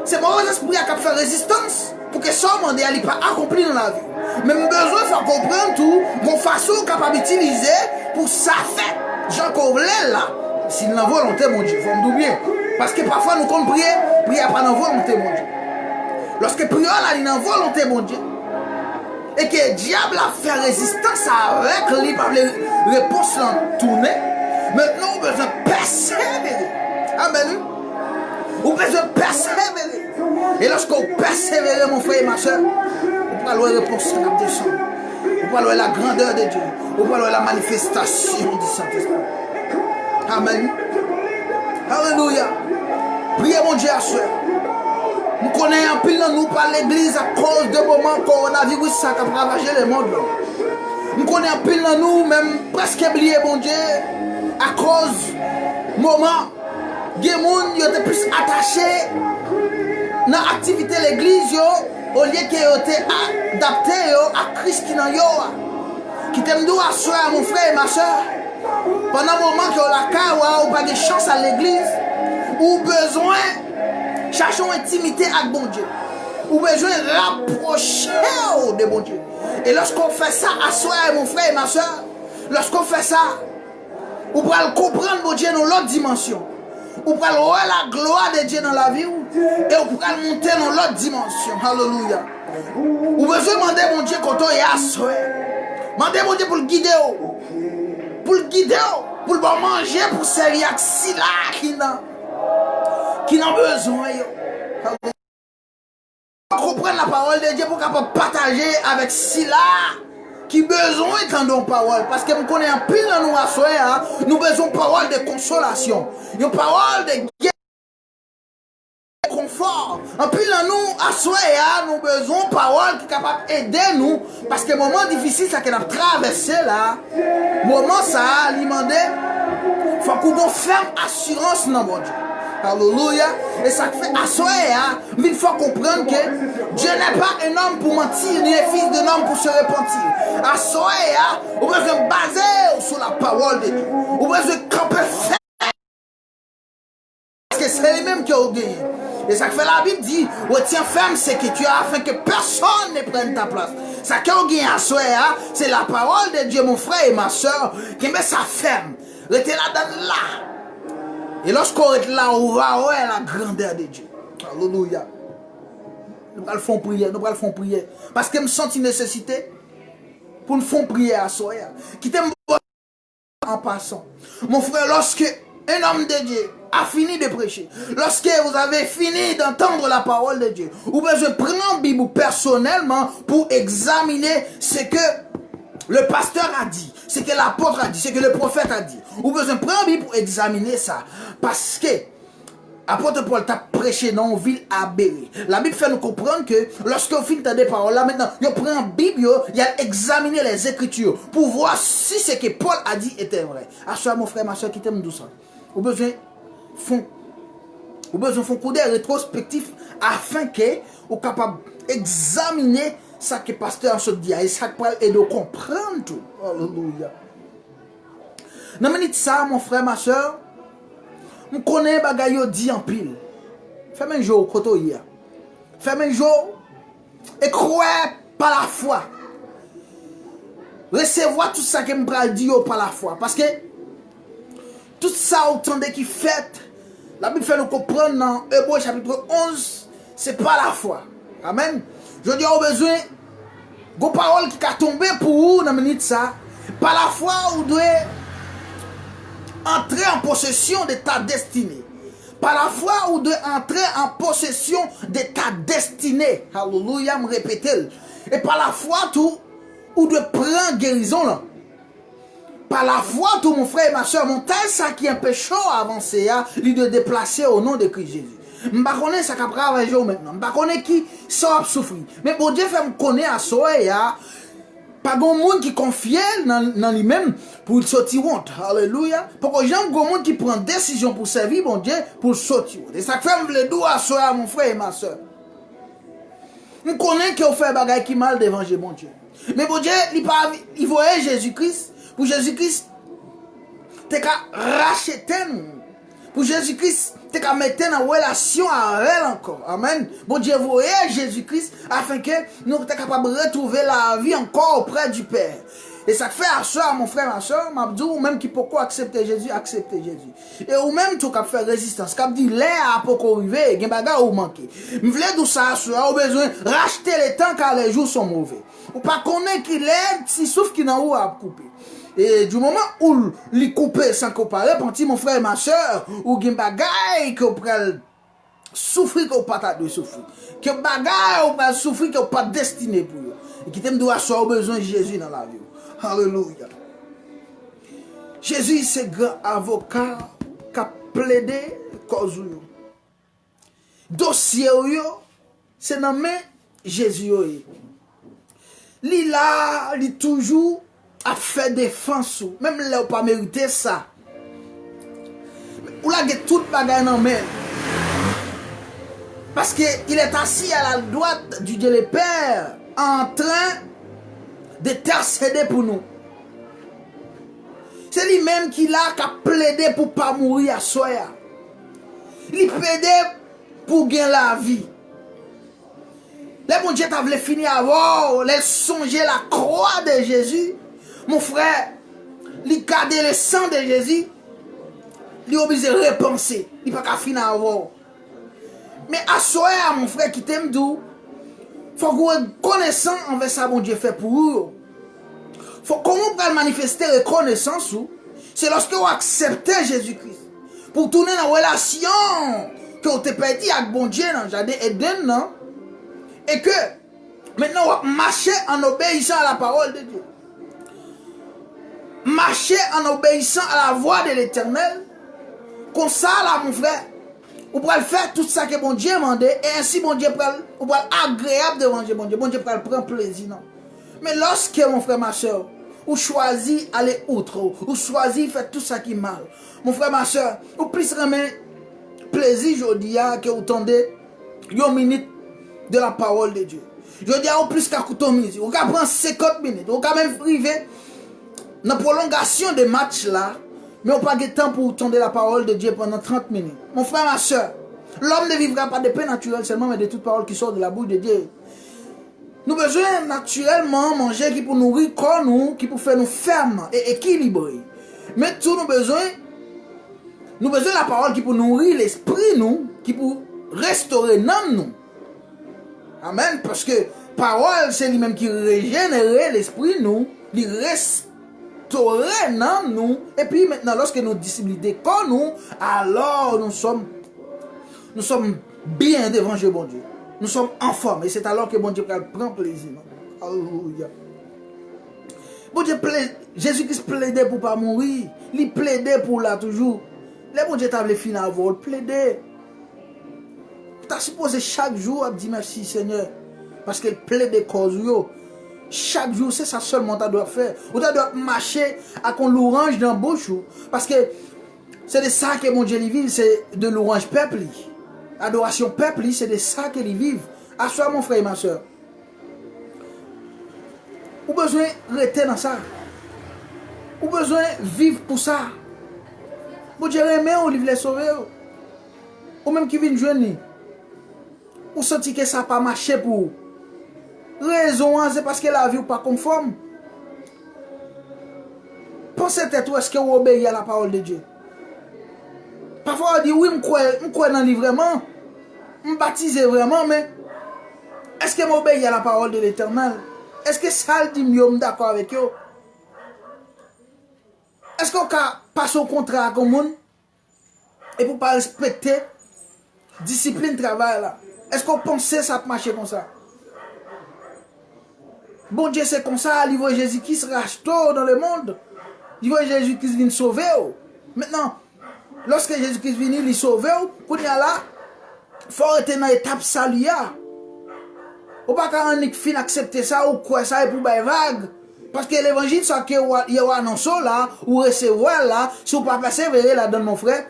c'est mon esprit qui a fait résistance pour que son monde n'est pas accompli dans la vie. Mais besoin de faire comprendre tout, mon façon capable d'utiliser pour ça fait. Jean Covlet là, s'il n'a volonté, mon Dieu, il faut me bien. Parce que parfois nous comprenons prier pas dans volonté, mon Dieu. Lorsque prière là, il a volonté, mon Dieu. Et que le diable a fait résistance avec lui par les réponses tournées. Maintenant, on a besoin de persévérer. Amen. On a besoin de persévérer. Et lorsqu'on persévère, mon frère et ma soeur, on peut avoir la réponse qui descend. On peut avoir la grandeur de Dieu. On peut avoir la manifestation du Saint-Esprit. Amen. Alléluia. Priez mon Dieu à soeur. Nous connaissons un pile dans nous par l'église à cause de moments coronavirus ça qui a ravagé le monde. Nous connaissons un pile dans nous, même presque oublié mon Dieu, à cause de moments des gens qui étaient plus attachés dans l'activité de l'église au lieu qu'ils étaient adaptés à Christ qui est dans yo. Qui t'aime d'où à soeur, mon frère et ma soeur. Pendant un moment que la cas ou pas de chance à l'église, ou besoin cherchons intimité avec bon Dieu. Ou besoin rapprocher de bon Dieu. Et lorsqu'on fait ça à soi, mon frère et ma soeur, lorsqu'on fait ça, on pourra comprendre mon Dieu dans l'autre dimension. On pourra voir la gloire de Dieu dans la vie. Et on pourra monter dans l'autre dimension. Alléluia. Ou besoin demander mon Dieu quand on est à soi. Demandez mon Dieu pour le guider. Pour le guider. Pour le manger, pour servir à si là qui n'ont besoin. Comprendre la parole de Dieu pour capable partager avec Sila qui besoin d'entendre la parole. Parce que nous connaissons un pile dans nous à soi, nous besoin de parole de consolation, une parole de guerre, de confort. Un pile dans nous à soi, nous besoin de parole qui est capable d'aider nous. Parce que le moment difficile, ça qu'on a traversé là, moment ça a alimenté, il faut qu'on ait ferme assurance dans mon Dieu. Alléluia. Et ça fait asseoir, mais il faut comprendre que Dieu n'est pas un homme pour mentir, ni un fils d'un homme pour se repentir. Asseoir, on peut se baser sur la parole de Dieu. On peut se camper ferme. Parce que c'est lui-même qui a gagné. Et ça fait la Bible dit, retiens ferme ce que tu as afin que personne ne prenne ta place. Ça qui a gagné asseoir, c'est la parole de Dieu, mon frère et ma soeur, qui met ça ferme. Restez là-dedans là. Et lorsqu'on est là, on va voir la grandeur de Dieu. Alléluia. Nous allons faire prière, nous allons faire prière. Parce que je me sens une nécessité pour nous faire prière à soi. Qui t'aime en passant. Mon frère, lorsque un homme de Dieu a fini de prêcher, lorsque vous avez fini d'entendre la parole de Dieu, vous pouvez prendre la Bible personnellement pour examiner ce que le pasteur a dit, ce que l'apôtre a dit, ce que le prophète a dit. Vous avez besoin de prendre la Bible pour examiner ça. Parce que l'apôtre Paul t'a prêché dans une ville à Béry. La Bible fait nous comprendre que lorsqu'on finit des paroles là, maintenant, il prend la Bible, il a examiné les Écritures pour voir si ce que Paul a dit était vrai. À soi, mon frère, ma soeur qui t'aime doucement. Vous avez besoin de faire un coup d'œil rétrospectif afin que vous soyez capable d'examiner ça que le pasteur se dit et ça et de comprendre tout. Alléluia. Dans la minute ça, mon frère, ma soeur, je connais les choses dit en pile. Fais-moi un jour, koto hier. Fais-moi un jour et croire par la foi. Recevoir tout ça que je me dit par la foi. Parce que tout ça, autant de qui fait, la Bible fait nous comprendre dans Hébreux chapitre 11, c'est pas la foi. Amen. Je dis, on a besoin de paroles qui sont tombées pour vous dans la minute ça. Par la foi, vous devez entrer en possession de ta destinée. Par la foi, vous devez entrer en possession de ta destinée. Alléluia, me répéter. Et par la foi, tout, vous devez prendre guérison là. Par la foi, tout mon frère et ma soeur, mon tel ça qui empêche à avancer, il de déplacer au nom de Christ Jésus. Je ne connais pas ça qui a travaillé maintenant. Je ne connais pas qui ça a souffert. Mais bon Dieu fait me connaître à soi, pas de monde qui confie dans lui-même pour sortir honte. Alléluia. Pour que j'aime monde qui prend décision pour servir bon Dieu pour sortir honte. Et ça fait me le à soi, mon frère et ma soeur. Je connais qu'on fait des choses qui mal devant bon Dieu. Mais bon Dieu, il voyait Jésus-Christ. Pour Jésus-Christ, tu as racheté nous. Pour Jésus-Christ, tu as mis en relation avec elle encore. Amen. Bon Dieu, voyez Jésus-Christ afin que nous soyons capables de retrouver la vie encore auprès du Père. Et ça fait à soi, mon frère, ma soeur, ou même qui peut accepter Jésus, accepter Jésus. Et ou même tout qui fait résistance, qui dit l'air à peu arriver, il y a des bagages ou manquer. Je veux dire ça, soeur, au besoin de racheter les temps car les jours sont mauvais. Ou pas connaître qu'il est, si sauf qu'il n'a pas à couper. Et du moment où il coupe sans comparer, penser mon frère et ma soeur, ou il y a des bagages que vous pouvez souffrir, que vous pas de souffrir. Que des bagages vous pouvez souffrir, que vous pas destiné pour vous. Et qui t'aime de avoir au besoin de Jésus dans la vie. Alléluia. Jésus, c'est grand avocat qui a plaidé cause. Dossier, c'est nommé Jésus. Il a toujours a fait défense. Même là, on pas mérité ça. Ou là, il y a tout le bagage dans main. Parce qu'il est assis à la droite du Dieu le Père en train d'intercéder pour nous. C'est lui-même qui a plaidé pour ne pas mourir à soi. Il plaidait pour gagner la vie. Les bon Dieu t'avait fini avant, les songer la croix de Jésus. Mon frère, il garde le sang de Jésus. Il est obligé de repenser. Il n'est pas qu'à finir avant. Mais à soi, mon frère qui t'aime d'où, il faut que vous connaissant envers ça, bon Dieu fait pour vous. Faut comment vous pouvez manifester reconnaissance, c'est lorsque vous acceptez Jésus-Christ. Pour tourner dans la relation que vous avez perdu avec bon Dieu dans le jardin Eden, non? Et que maintenant vous marchez en obéissant à la parole de Dieu. Marchez en obéissant à la voix de l'Éternel. Comme ça, là, mon frère, vous pouvez faire tout ça que bon Dieu a demandé. Et ainsi, bon Dieu vous pouvez agréable devant Dieu. Bon Dieu peut prendre plaisir. Non? Mais lorsque, mon frère, ma soeur, vous choisissez aller outre, vous choisissez faire tout ça qui est mal. Mon frère, ma soeur, vous plus remettre plaisir aujourd'hui que vous tendez une minute de la parole de Dieu. Je dis à vous plus qu'à couteau minutes. Vous pouvez prendre 50 minutes. Vous pouvez même priver dans la prolongation de match là. Mais on n'a pas de temps pour tendre la parole de Dieu pendant 30 minutes. Mon frère, ma soeur, l'homme ne vivra pas de paix naturelle seulement, mais de toute parole qui sort de la bouche de Dieu. Nous avons besoin naturellement manger qui pour nourrir corps nous, qui pour faire nous fermes et équilibrés. Mais tout nous besoin de la parole qui pour nourrir l'esprit nous, qui pour restaurer nous. Amen. Parce que parole, c'est lui-même qui régénère l'esprit nous, qui restaurer nous. Et puis maintenant, lorsque nous disciplinons corps nous, alors nous sommes bien devant Dieu, bon Dieu. Nous sommes en forme. Et c'est alors que bon Dieu prend plaisir. Alléluia. Bon Dieu, Jésus-Christ plaidait pour ne pas mourir. Il plaidait pour là toujours. Les bon Dieu t'avait fini à vol. Plaidait. Tu as supposé chaque jour à dire merci Seigneur. Parce qu'il plaidait cause. Chaque jour, c'est ça seulement que tu dois faire. Ou tu dois marcher avec un l'orange dans la bouche. Parce que c'est de ça que mon Dieu vit. C'est de l'orange peuple. Adoration peuple, c'est de ça qu'ils vivent. À soi, mon frère et ma soeur. Ou besoin de rester dans ça. Ou besoin de vivre pour ça. Bon Dieu aime, ou il veut sauver. Ou même qui vient jeune. Ou senti que ça n'a pas marché pour vous. Raison, c'est parce que la vie n'est pas conforme. Pensez peut-être est-ce que vous obéissez à la parole de Dieu. Parfois on dit oui, je crois dans lui vraiment. Je baptise vraiment, mais Est-ce que m'obéis à la parole de l'Éternel? Est-ce que ça le dit mieux d'accord avec eux? Est-ce qu'on passe au contraire comme monde et pour pas respecter discipline travail là? Est-ce qu'on pensait ça marcher comme ça? Bon Dieu c'est comme ça, il voit Jésus-Christ racheter dans le monde. Il voit Jésus-Christ venir sauver. Maintenant, lorsque Jésus-Christ vient il sauver, quand il y a là, il faut être dans l'étape salut. Ou pas quand on fin accepter ça ou quoi ça et pour bailler vague. Parce que l'évangile, ça que il y a annoncé là, ou recevoir là, si vous pas persévérer là-dedans mon frère,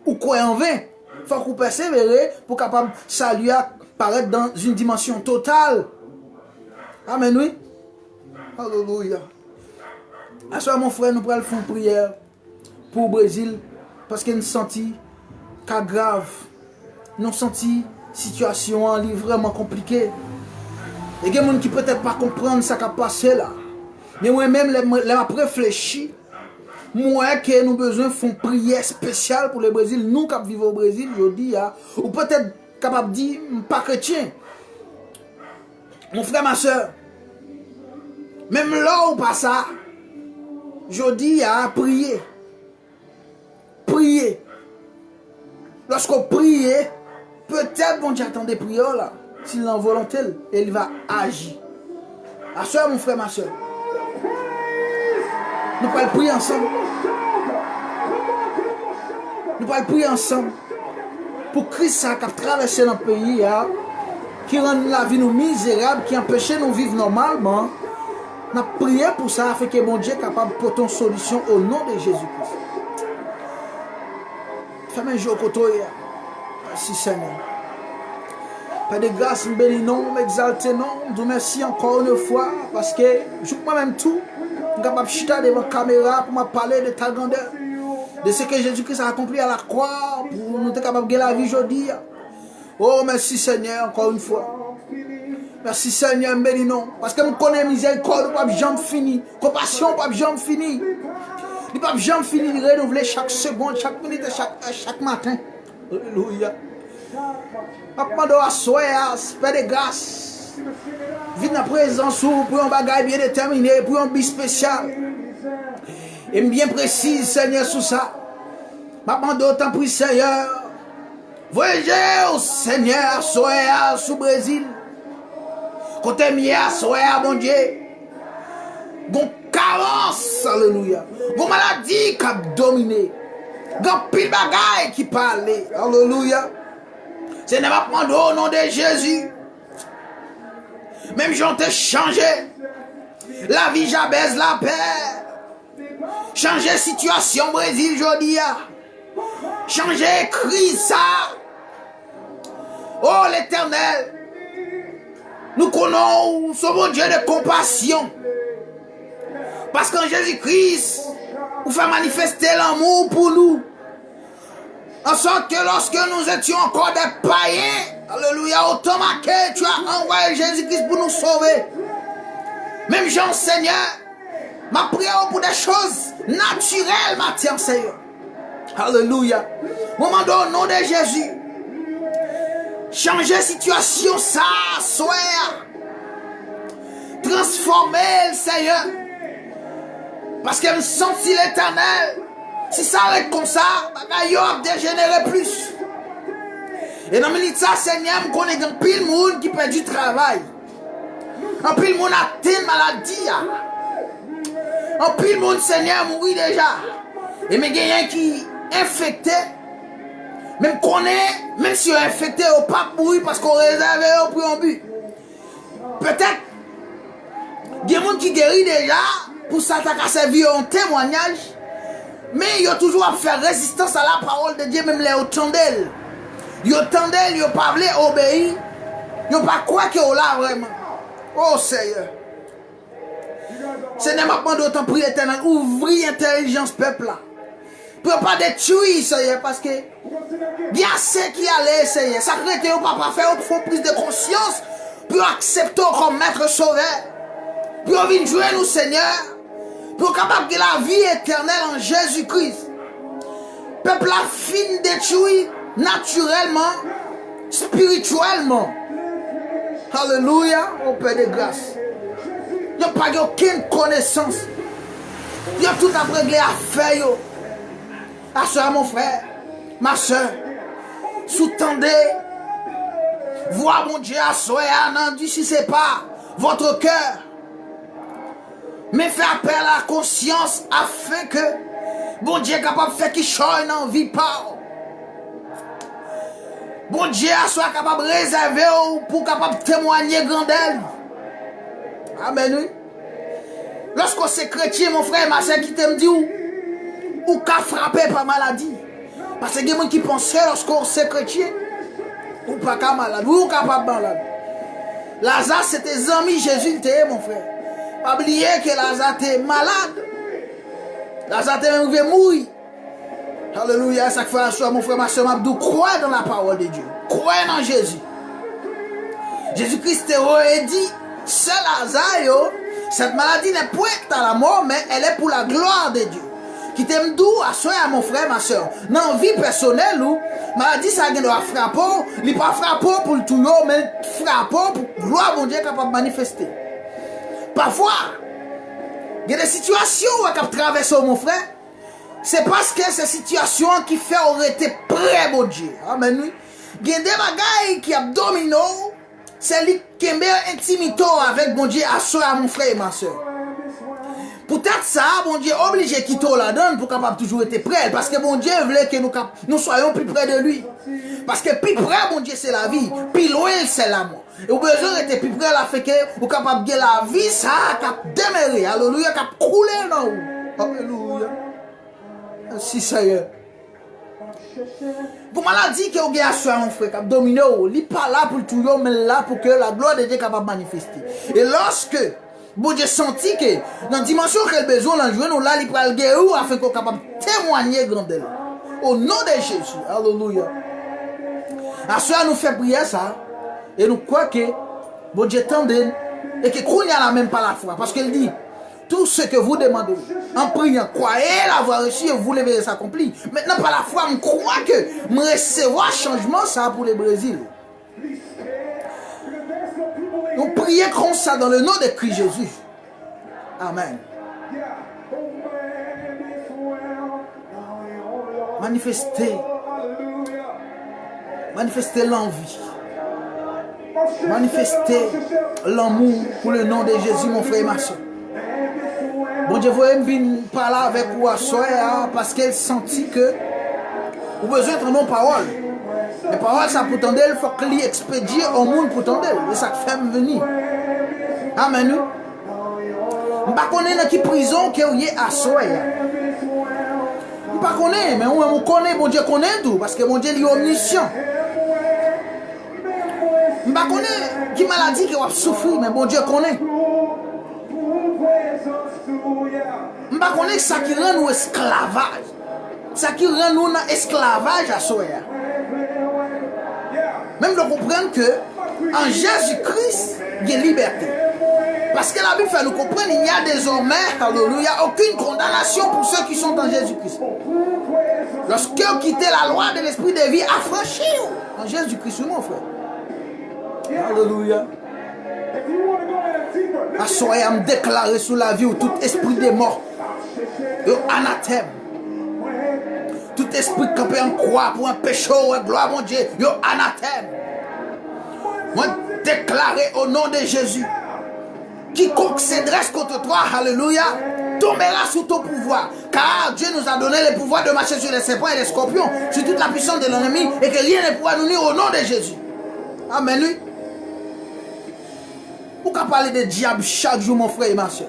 ou quoi en vain. Il faut que vous persévérer pour capable saluer paraître dans une dimension totale. Amen, oui. Alléluia. À ce moment, mon frère, nous prenons une prière pour le Brésil parce que nous senti cas grave. Nous senti situation vraiment compliquée. Il y a des gens qui peut-être pas comprendre ce qui a passé là. Mais moi-même, je réfléchi. Moi, que nous avons besoin de faire une prière spéciale pour le Brésil. Nous qui vivons au Brésil, je dis, ou peut-être capable de dire, pas chrétien. Mon frère, ma soeur, même là ou pas ça, je dis à prier. Prier. Lorsqu'on prie, peut-être bon Dieu attend des prières là. S'il en volonté, il va agir. À soeur, mon frère, ma soeur. Nous pouvons prier ensemble. Nous pouvons prier ensemble. Pour Christ qui a traversé notre pays, qui rend la vie nous misérable, qui empêche nous de vivre normalement. Nous avons prié pour ça, afin que mon Dieu est capable de porter une solution au nom de Jésus-Christ. Fais-moi un jour côté. Merci Seigneur. Père de grâce, nous bénissons, nous exaltons, nous vous merci encore une fois, parce que je moi-même tout, je suis capable de chuter devant la caméra pour me parler de ta grandeur, de ce que Jésus-Christ a accompli à la croix, pour nous être capable de gagner la vie aujourd'hui. Oh, merci Seigneur, encore une fois. Merci Seigneur, bénissons, parce que nous connaissons miséricorde, pas jamais fini, compassion, pas jamais fini. Il ne peut jamais finir de renouveler chaque seconde, chaque minute, chaque matin. Alléluia. Apprendre à soyer, Père de grâce. Viens à présence pour un bagage bien déterminé, pour un but spécial. Et bien précis, Seigneur, sous ça. M'apprendre autant pour Seigneur. Voyez au Seigneur, soyer sous Brésil. Côté mien, soyer, mon Dieu. Gon carence, alléluia. Gon maladie qui a dominé. Gon pile bagaille qui parle, alléluia. C'est ne pas prendre au nom de Jésus. Même j'en t'ai changé. La vie j'abaisse la paix. Changer situation Brésil aujourd'hui. Changer crise ça. Oh l'Éternel. Nous connaissons ce bon Dieu de compassion. Parce qu'en Jésus-Christ, vous fait manifester l'amour pour nous. En sorte que lorsque nous étions encore des païens, alléluia, autant marqué, tu as envoyé Jésus-Christ pour nous sauver. Même Jean Seigneur, ma prière pour des choses naturelles, ma tiens Seigneur. Alléluia. Moment au nom de Jésus. Changer situation, ça, soit. Transformer le Seigneur. Parce que je sens si l'Éternel, si ça arrête comme ça, il va dégénérer plus. Et dans le minute ça, Seigneur, je connais un pile de monde qui perd du travail. Un pile de monde a une maladie. Un pile de monde, Seigneur, mourit déjà. Et mais il y a un qui est infecté. Même connaît, même si on est infecté, on ne peut pas mourir parce qu'on réserve pour un but. Peut-être, il y a des gens qui guérit déjà. Pour ça, tu as servi un témoignage. Mais il y a toujours à faire résistance à la parole de Dieu, même les entendels. Ils entendent, ils ne pas obéir. Ils ne pas quoi que là vraiment. Oh Seigneur. Seigneur, m'a demandé autant prier l'éternel. Ouvrir l'intelligence peuple là. Pour ne pas détruire, Seigneur. Parce que bien c'est qui allait, Seigneur. Ça crée que papa faire pour plus de conscience. Pour accepter comme maître sauveur. Pour venir jouer nous, Seigneur. Pour capable de la vie éternelle en Jésus-Christ. Peuple a fini détruit naturellement, spirituellement. Alléluia, au Père de grâce. Ils n'ont pas aucune connaissance. Ils ont tout à régler à faire. À soeur, mon frère, ma soeur, sous-tendez. Voir mon Dieu à soeur, non, si ce n'est pas votre cœur. Mais fait appel à la conscience afin que bon Dieu est capable de faire qu'il change dans la vie pas. Bon Dieu soit capable de réserver pour capable de témoigner grandeur. Amen. Oui. Lorsqu'on est chrétien, mon frère, ma soeur, qui t'aime dit ou qu'a frappé par maladie. Parce que il y a des gens qui pensent lorsqu'on est chrétien, ou pas qu'à malade, ou capable de malade. Lazare, c'était amis Jésus, mon frère. Pas oublier que Lazare était malade. Lazare était même mourir. Alléluia, ça fait à mon frère, ma soeur, Mabdou, crois dans la parole de Dieu. Crois dans Jésus. Jésus-Christ a dit, c'est Lazare, cette maladie n'est pas à la mort, mais elle est pour la gloire de Dieu. Qui t'aime d'où à soi à mon frère, ma soeur. Dans la vie personnelle, ou maladie, ça doit frapper, il n'est pas frapper pour le tout, mais frapper pour gloire mon Dieu capable de manifester. Parfois, il y a des situations où on traverse, mon frère. C'est parce que ces situations qui fait aurait été prêt, mon Dieu. Amen. Il y a des bagailles qui ont dominé, c'est lui qui est intimité avec mon Dieu à soi, mon frère et ma soeur. Peut-être ça, mon Dieu, obligé de quitter la donne pour capable toujours être prêt. Parce que mon Dieu voulait que nous soyons plus près de lui. Parce que plus près, mon Dieu, c'est la vie. Plus loin, c'est la mort. Et au besoin d'être plus près, la fait que vous capable de la vie, ça cap démarrer. Alléluia, cap couler dans vous. Alléluia. Si ça y est. Pour maladie que vous avez à mon frère, cap dominer, il n'est pas là pour tout, mais là pour que la gloire de Dieu capable de manifester. Et lorsque bon Dieu senti que dans la dimension qu'elle a besoin, nous là, il peut le guérir afin qu'on soit capable de témoigner grandeur. Au nom de Jésus. Alléluia. À cela nous fait prier ça. Et nous croyons que bon Dieu tendait et que nous n'avons même pas la foi. Parce qu'il dit, tout ce que vous demandez en priant, croyez l'avoir reçu et vous le verrez s'accomplir. Maintenant, par la foi, je crois que je recevoir changement ça pour le Brésil. Nous prions comme ça dans le nom de Christ Jésus. Amen. Manifestez l'envie. Manifestez l'amour pour le nom de Jésus, mon frère et ma soeur. Bon Dieu, vous venir parler avec vous à soir parce qu'elle sentit que vous avez besoin de nos paroles. Les paroles, ça pour tendre, il faut que les expédie au monde pour tendre. Et ça fait venir. Amen. Je ne sais pas dans quelle prison que vous êtes à soi. Je ne sais pas, mais on connaît, bon Dieu connaît tout, parce que mon Dieu est omniscient. Je ne sais pas quelle maladie que vous avez souffert, mais bon Dieu connaît. Je ne sais pas ça qui rend nous esclavage. Ça qui rend nous dans esclavage à soi. Même de comprendre que en Jésus-Christ, il y a liberté. Parce que la Bible fait nous comprendre qu'il n'y a désormais, alléluia, aucune condamnation pour ceux qui sont en Jésus-Christ. Lorsque vous quittez la loi de l'esprit de vie, affranchis-vous en Jésus-Christ, mon frère. Alléluia. Assoyez à me déclarer sous la vie où tout esprit de mort, anathème. Tout esprit qui peut en croire pour un péché, gloire à mon Dieu, yo anathème. Moi, déclarer au nom de Jésus, quiconque se dresse contre toi, alléluia, tombera sous ton pouvoir. Car Dieu nous a donné le pouvoir de marcher sur les serpents et les scorpions, sur toute la puissance de l'ennemi, et que rien ne pourra nous nuire au nom de Jésus. Amen. Lui. Pourquoi parler de diable chaque jour, mon frère et ma soeur?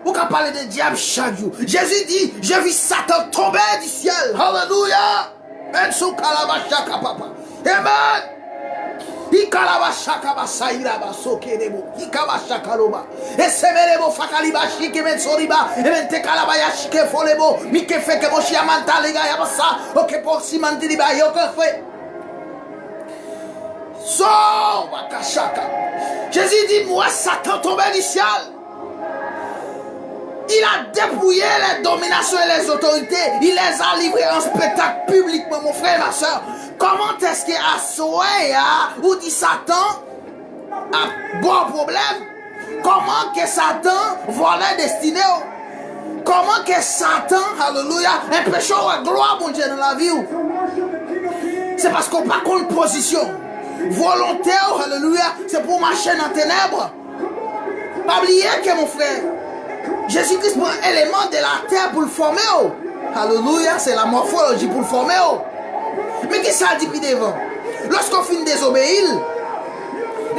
Pourquoi parler de diable chaque jour? Jésus dit, j'ai vu Satan tomber du ciel. Alléluia. Amen. Et semerebo fakalibashi que men soriba et men te kalabayashi que folebo mi que fait que mon chien mental les gars yabasa ok pour si mantili ba yo que fait so wakashaka. Jésus dit moi Satan tombé du ciel. Il a dépouillé les dominations et les autorités. Il les a livrés en spectacle publiquement, mon frère et ma soeur. Comment est-ce qu'à Soya, ou dit Satan, bon problème. Comment que Satan volait destinée? Comment que Satan, alléluia, empêche la gloire, mon Dieu, dans la vie? C'est parce qu'on n'a pas de position. Volontaire, alléluia, c'est pour marcher dans les ténèbres. Pas oublier que mon frère, Jésus-Christ prend un élément de la terre pour le former. Alléluia, c'est la morphologie pour le former. Mais qui ça dit plus devant? Lorsqu'on finit de désobéir,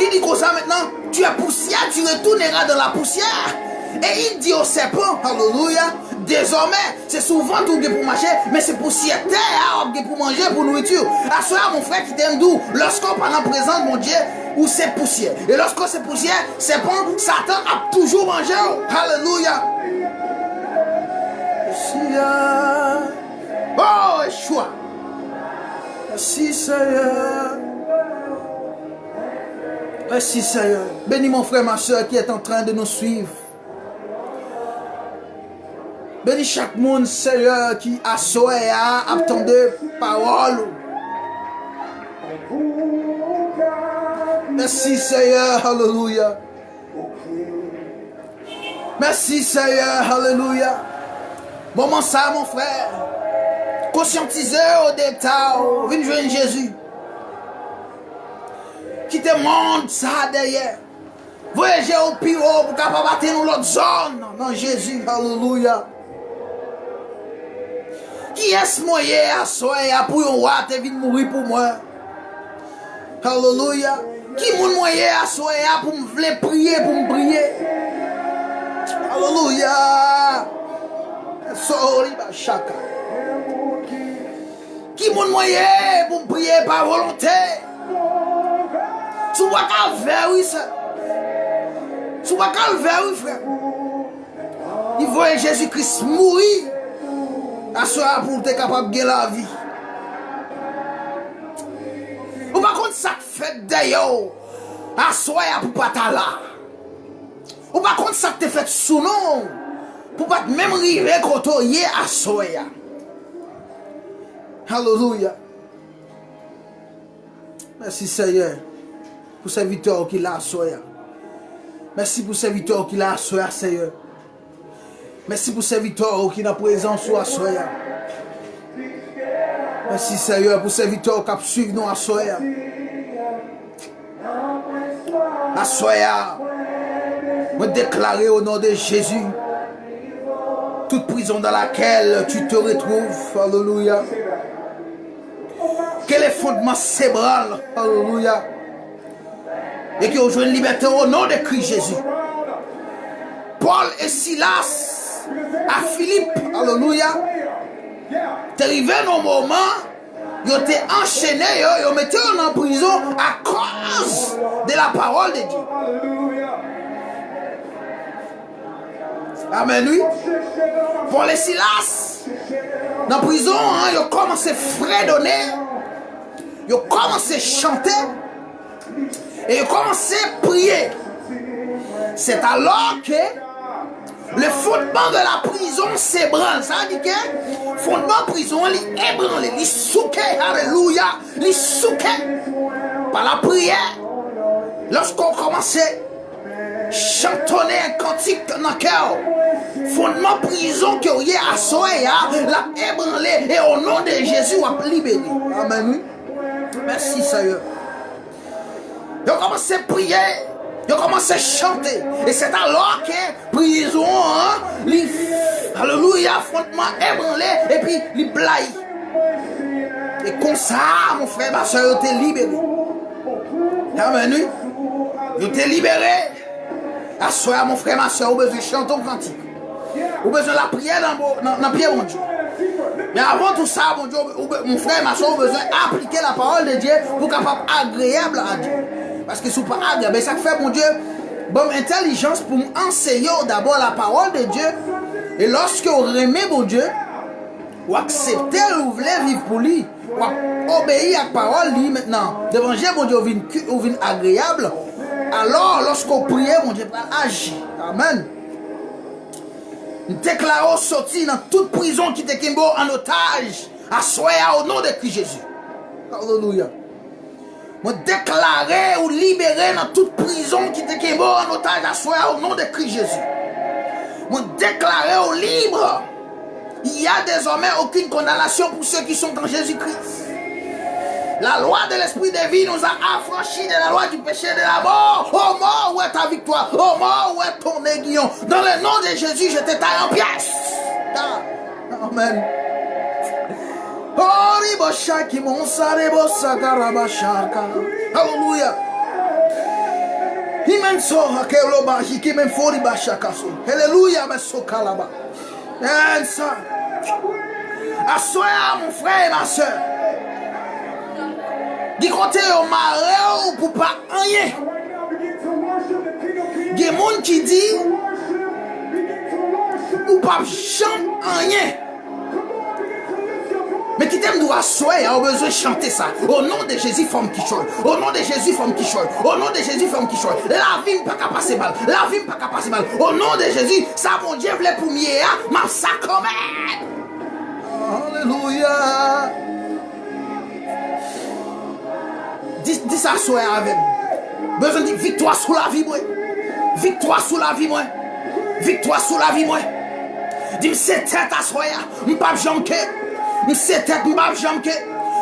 il dit comme ça maintenant, tu es poussière, tu retourneras dans la poussière. Et il dit au serpent, alléluia, désormais, c'est souvent tout pour marcher, mais c'est poussière terre pour manger, pour nourriture. À ce moment, mon frère qui t'aime d'où, lorsqu'on parle en présence, mon Dieu, où c'est poussière. Et lorsqu'on c'est poussière, serpent, Satan a toujours mangé. Alléluia. Oh, Yeshua. Merci Seigneur. Merci Seigneur. Bénis mon frère, ma soeur qui est en train de nous suivre. Bénis chaque monde, Seigneur, qui a souhaité attendre parole. Merci Seigneur, alléluia. Merci Seigneur, alléluia. Moment ça, mon frère. Conscientiser au détail, viens joindre Jésus. Qui te montre ça derrière. Voyager au pire pour capable battre dans l'autre zone. Non, Jésus, alléluia. Qui est-ce moyen à soyer pour un roi te venir mourir pour moi? Alléluia. Qui est moyen à soyer pour me vouloir prier, pour me prier? Alléluia. Sorry, chaka. Qui est moyen pour me prier par volonté? Tu vas calvaire, oui, ça. Tu vas calvaire, oui, frère. Il voit Jésus-Christ mourir. Assoir pour être capable de gagner la vie. Ou par contre, ça fait d'ailleurs. Assoir pour pas t'aller là. Ou par contre, ça te fait sous nom. Pour pas même arriver quand on y est assoir. Alléluia. Merci Seigneur. Pour ces victoires qu'il a assoir. Merci pour ces victoires qu'il a assoir, Seigneur. Merci pour ces victoires qui sont présents sur Assoya. Merci Seigneur pour ces victoires qui suivent nous Assoya. Assoya, me déclarer au nom de Jésus toute prison dans laquelle tu te retrouves. Alléluia. Que les fondements s'ébranlent. Alléluia. Et que aujourd'hui une liberté au nom de Christ Jésus. Paul et Silas à Philippe, alléluia, t'es arrivé dans le moment, ils ont été enchaînés, ils ont mis en prison à cause de la parole de Dieu. Amen, oui. Pour les Silas, dans la prison, ils ont commencé à fredonner, ils ont commencé à chanter, et ils ont commencé à prier. C'est alors que le fondement de la prison s'ébranle. Ça veut dire que le fondement de la prison est ébranlé, il est souqué, alléluia, il est souqué par la prière. Lorsqu'on commence à chantonner un cantique dans le cœur, le fondement de prison qui est à Soya l'a ébranlé et au nom de Jésus on a libéré. Amen. Merci Seigneur. On commence à prier. Ils ont commencé à chanter. Et c'est alors que prison, alléluia, fondement ébranlé, et puis ils blaillent. Et comme ça, mon frère, ma soeur, ils étaient libérés. Amen. Ils étaient libérés. À soir, mon frère, ma soeur, vous avez besoin de chanter un cantique. Vous avez besoin de la prière dans le pied, mon Dieu. Mais avant tout ça, mon Dieu, mon frère, ma soeur, vous avez besoin d'appliquer la parole de Dieu pour être agréable à Dieu. Parce que ce n'est pas agréable. Ça fait, mon Dieu, bonne intelligence pour enseigner d'abord la parole de Dieu. Et lorsque vous remet, mon Dieu, vous acceptez, vous voulez vivre pour lui, vous obéissez à la parole, lui, maintenant. L'évangile, mon Dieu, vous vient agréable. Alors, lorsqu'on prie, mon Dieu, agir. Amen. Nous déclarons sortir dans toute prison qui était en otage, à soi au nom de Christ Jésus. Alléluia. Je déclarer ou libérer dans toute prison qui était en otage à soi au nom de Christ Jésus. Je déclarer au libre. Il n'y a désormais aucune condamnation pour ceux qui sont en Jésus-Christ. La loi de l'esprit de vie nous a affranchis de la loi du péché et de la mort. Oh mort, où est ta victoire? Oh mort, où est ton aiguillon? Dans le nom de Jésus, je te taille en pièces. Amen. Alléluia. Alléluia. Assoya mon frère et ma soeur. Dis côté au marais pour pas rien. Il y a des gens qui disent ou pas chanter rien. Mais qui t'aime doit assoyer, a besoin de chanter ça. Au nom de Jésus, femme qui chante. Au nom de Jésus, femme qui chante. Au nom de Jésus, femme qui chante. La vie n'a pas qu'à passer mal. La vie n'a pas qu'à passer mal. Au nom de Jésus, ça mon Dieu voulait pour mieux, ma ça quand même. Alléluia. Dis ça soir avec moi. Besoin de victoire sous la vie, moi. Victoire sous la vie, moi. Victoire sous la vie, moi. Dis-moi, c'est tête à soir. Je ne peux pas jamquer. C'est tête, je ne peux pas jamquer.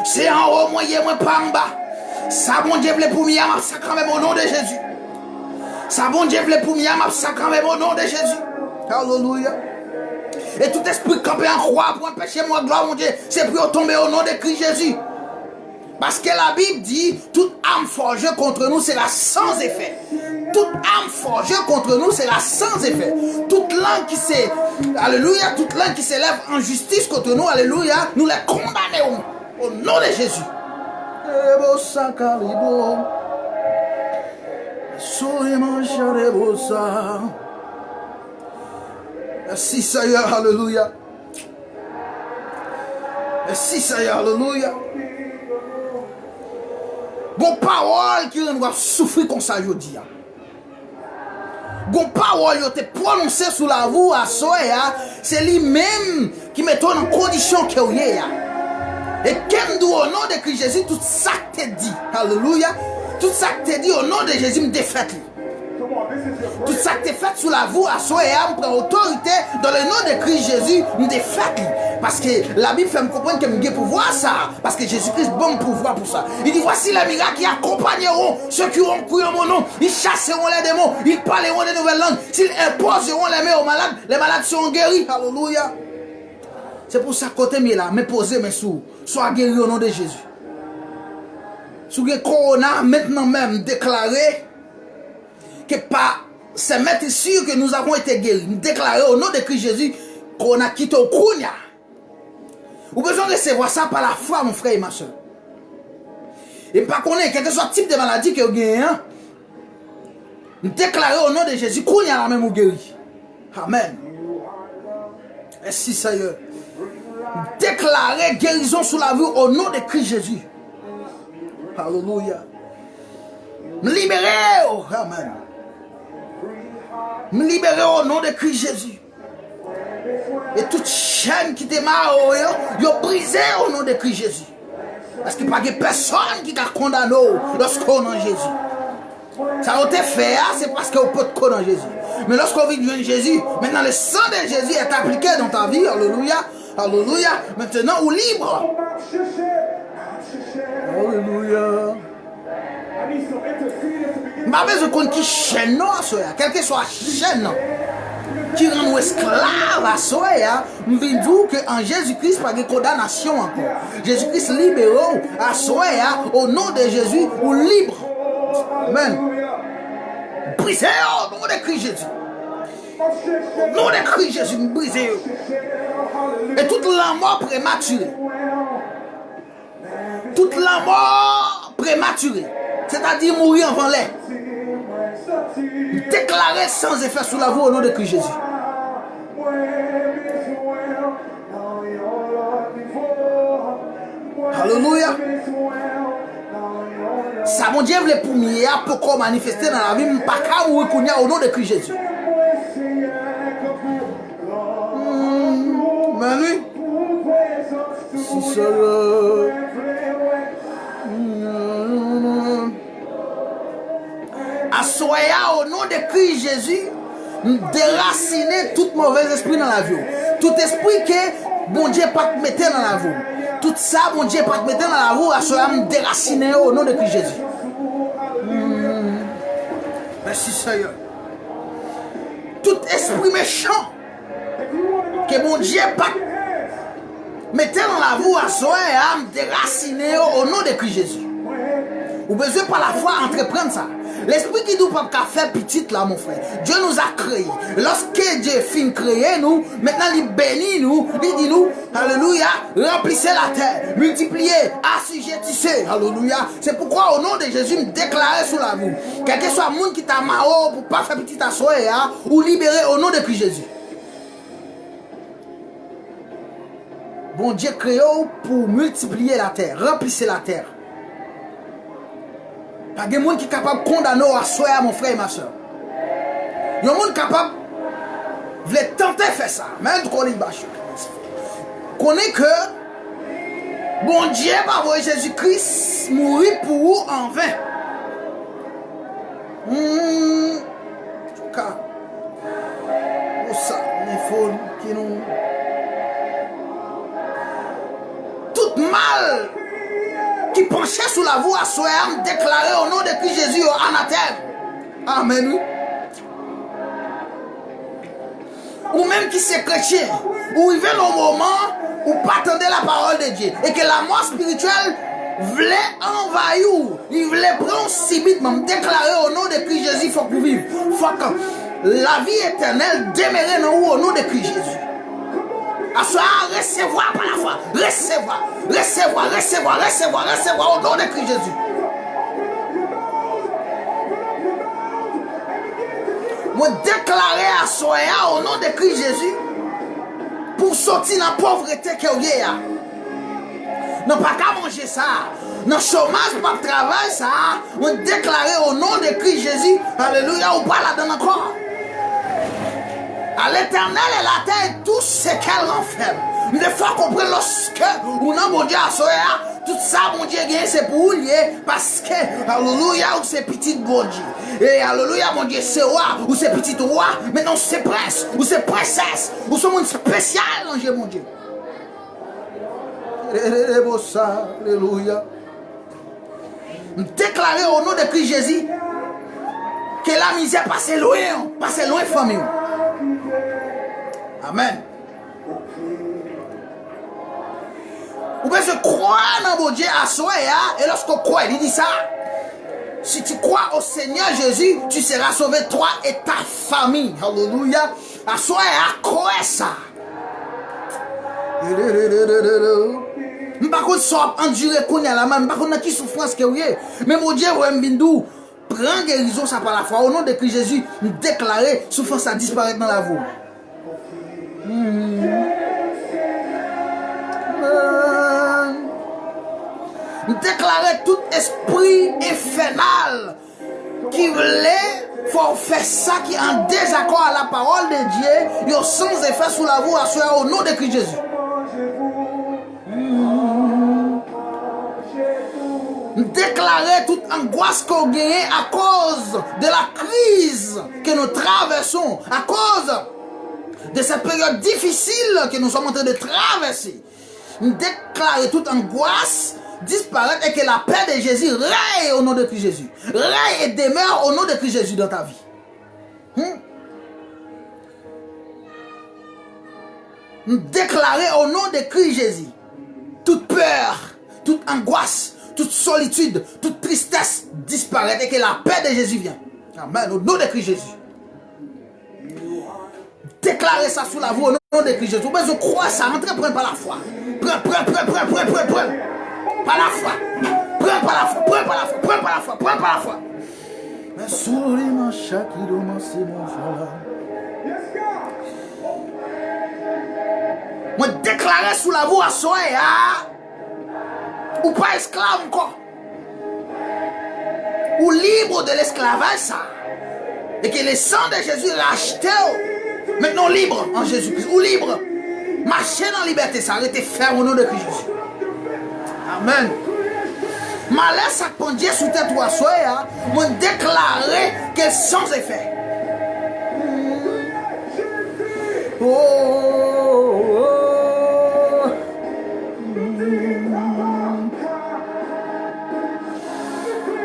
C'est en haut, moi, pas en bas. Ça, bon Dieu, voulait pour moi, ça quand même au nom de Jésus. Ça, bon Dieu, voulait pour moi, ça quand même au nom de Jésus. Alléluia. Et tout esprit campé en croix pour empêcher moi, gloire, mon Dieu, c'est pour tomber au nom de Christ Jésus. Parce que la Bible dit, toute âme forgée contre nous, c'est la sans effet. Toute âme forgée contre nous, c'est la sans effet. Toute langue qui s'est, alléluia, toute langue qui s'élève en justice contre nous, alléluia, nous les condamnons au nom de Jésus. Merci Seigneur, alléluia. Merci Seigneur, alléluia. Bon parole qui nous doit souffrir comme ça aujourd'hui. Bon parole qui été prononcée sous la voix à Soya, c'est lui-même qui met en condition que vous êtes. Et comme nous au nom de Christ Jésus, tout ça que tu dit, alléluia, tout ça que tu dit au nom de Jésus me défaite. Tout ça que tu fait sous la voie à soi et âme prend autorité dans le nom de Christ Jésus, me défaite. Parce que la Bible fait me comprendre que je pour voir ça. Parce que Jésus-Christ bon pouvoir pour ça. Il dit voici les miracles qui accompagneront ceux qui auront cru en mon nom. Ils chasseront les démons, ils parleront de nouvelles langues. S'ils imposeront les mains aux malades, les malades seront guéris. Alléluia. C'est pour ça que côté là, me poser mes sous, soit guéri au nom de Jésus. Sous le corona, maintenant même déclaré que par ces maîtres sûrs que nous avons été guéris, déclaré au nom de Christ Jésus qu'on a quitté au Kounia. Vous avez besoin de recevoir ça par la foi, mon frère et ma soeur. Et pas qu'on ait quelque soit type de maladie que vous avez, hein? Déclaré au nom de Jésus, Kounia la même vous guéri. Amen. Merci Seigneur. Déclaré guérison sous la vie au nom de Christ Jésus. Alléluia. Me libérer, oh, amen. Me libérer au nom de Christ Jésus. Et toute chaîne qui démarre, yo brisé au nom de Christ Jésus. Parce qu'il n'y a pas de personne qui t'a condamné lorsqu'on est en Jésus. Ça a été fait, c'est parce qu'on peut te condamner en Jésus. Mais lorsqu'on vit de Jésus, maintenant le sang de Jésus est appliqué dans ta vie. Alléluia. Alléluia. Maintenant, ou libre. Alléluia. Ma besoin de qui chaîne à soya, quelle que soit la chaîne qui rend nous esclaves à soya, nous disons qu'en Jésus-Christ, pas de condamnation encore. Jésus-Christ libère à soya, au nom de Jésus, ou libre. Amen. Brisez au nom de Christ Jésus. Au nom de Christ Jésus, brisez. Et toute la mort prématurée. Toute la mort prématurée. C'est-à-dire mourir avant l'air. Déclarer sans effet sous la voie au nom de Christ Jésus. Alléluia. Ça, mon Dieu, les premiers pour manifester dans la vie, pas qu'à mourir au nom de Christ Jésus. Manu. Si cela. soya au nom de Christ Jésus, déraciner tout mauvais esprit dans la vie. Tout esprit que bon Dieu pas te mettre dans la vie. Tout ça, bon Dieu pas te mettre dans la vie, à soya me déraciner au nom de Christ Jésus. Merci Seigneur. Tout esprit méchant que mon Dieu pas mettez dans la vie à soi et à me déraciner au nom de Christ Jésus. Vous avez besoin par la foi entreprendre ça. L'esprit qui nous pas faire petite là mon frère. Dieu nous a créés. Lorsque Dieu finit créer nous, maintenant il bénit nous, il dit nous, alléluia, remplissez la terre, multipliez, assujettissez, alléluia. C'est pourquoi au nom de Jésus me déclarer sous la vie. Quel que soit le monde qui t'a marre pour pas faire petite à soi ou libérer au nom de Christ Jésus. Bon Dieu créé pour multiplier la terre, remplissez la terre. Pas de monde qui est capable de condamner à soi, mon frère et ma soeur. Il y a un monde capable de tenter de faire ça. Même qu'on est bâché. Connaît que bon Dieu va voir Jésus-Christ mourir pour vous en vain. Pour ça, il faut qui nous. Tout mal qui penchait sous la voie à soi, déclaré au nom de Christ Jésus au anathème. Amen. Ou même qui s'est chrétien, ou il vient au moment où pas attendre la parole de Dieu et que la mort spirituelle voulait envahir, il voulait prendre subitement, déclarer au nom de Christ Jésus, il faut que vous viviez. Il faut que la vie éternelle demeure dans vous au nom de Christ Jésus. À soi, recevoir par la foi, recevoir au nom de Christ Jésus. Moi déclarer à soi au nom de Christ Jésus pour sortir dans la pauvreté que vous avez. Non pas qu'à manger ça, non chômage, pas de travail ça. Moi déclarer au nom de Christ Jésus, alléluia, ou pas là-dedans encore. À l'éternel et la terre et tout ce qu'elle renferme. Mais des fois qu'on prend lorsque ou non mon Dieu a soya, tout ça mon Dieu gagne c'est pour vous parce que alléluia ou c'est petit bon Dieu. Et alléluia mon Dieu c'est roi ou c'est petit roi, mais non c'est prince ou c'est princesse ou c'est monde spécial mon Dieu. Alléluia. Déclarer au nom de Christ Jésus que la misère passe loin famille. Amen. Vous pouvez croire dans mon Dieu à soi et lorsqu'on croit, il dit ça. Si tu crois au Seigneur Jésus, tu seras sauvé toi et ta famille. Alléluia. À soi et à croire ça. Je ne sais pas si vous endurez qu'on a la main, je ne sais pas qui souffrance que vous avez. Mais mon Dieu, vous avez prends guérison ça par la foi. Au nom de Christ Jésus, nous déclarer souffrance à disparaître dans la vie. Nous déclarer tout esprit infernal qui voulait faire ça qui est en désaccord à la parole de Dieu, et sans effet sous la voie au nom de Christ Jésus. Déclarer toute angoisse qu'on gagne à cause de la crise que nous traversons, à cause de cette période difficile que nous sommes en train de traverser. Déclarer toute angoisse disparaître et que la paix de Jésus règne au nom de Christ Jésus. Règne et demeure au nom de Christ Jésus dans ta vie. Déclarer au nom de Christ Jésus toute peur, toute angoisse, toute solitude, toute tristesse disparaît et que la paix de Jésus vient. Amen. Au nom de Christ Jésus. Déclarez ça sous la voie au nom de Christ Jésus. Mais je crois ça. Entrez, prends par la foi. Prends. Par la foi. Prends par la foi. Prends par la foi. Prends par la foi. Prends par la foi. Mais souris mon chat qui demande c'est mon frère. Moi déclarer sous la voie à soi ou pas esclave encore, ou libre de l'esclavage ça, et que le sang de Jésus racheté, maintenant libre en Jésus-Christ, ou libre, marcher dans la liberté, ça a été fait au nom de Christ Jésus. Amen. Malheur ça pendait sous tête ou soya, m'ont déclaré qu'elle sans effet. Oh, oh, oh.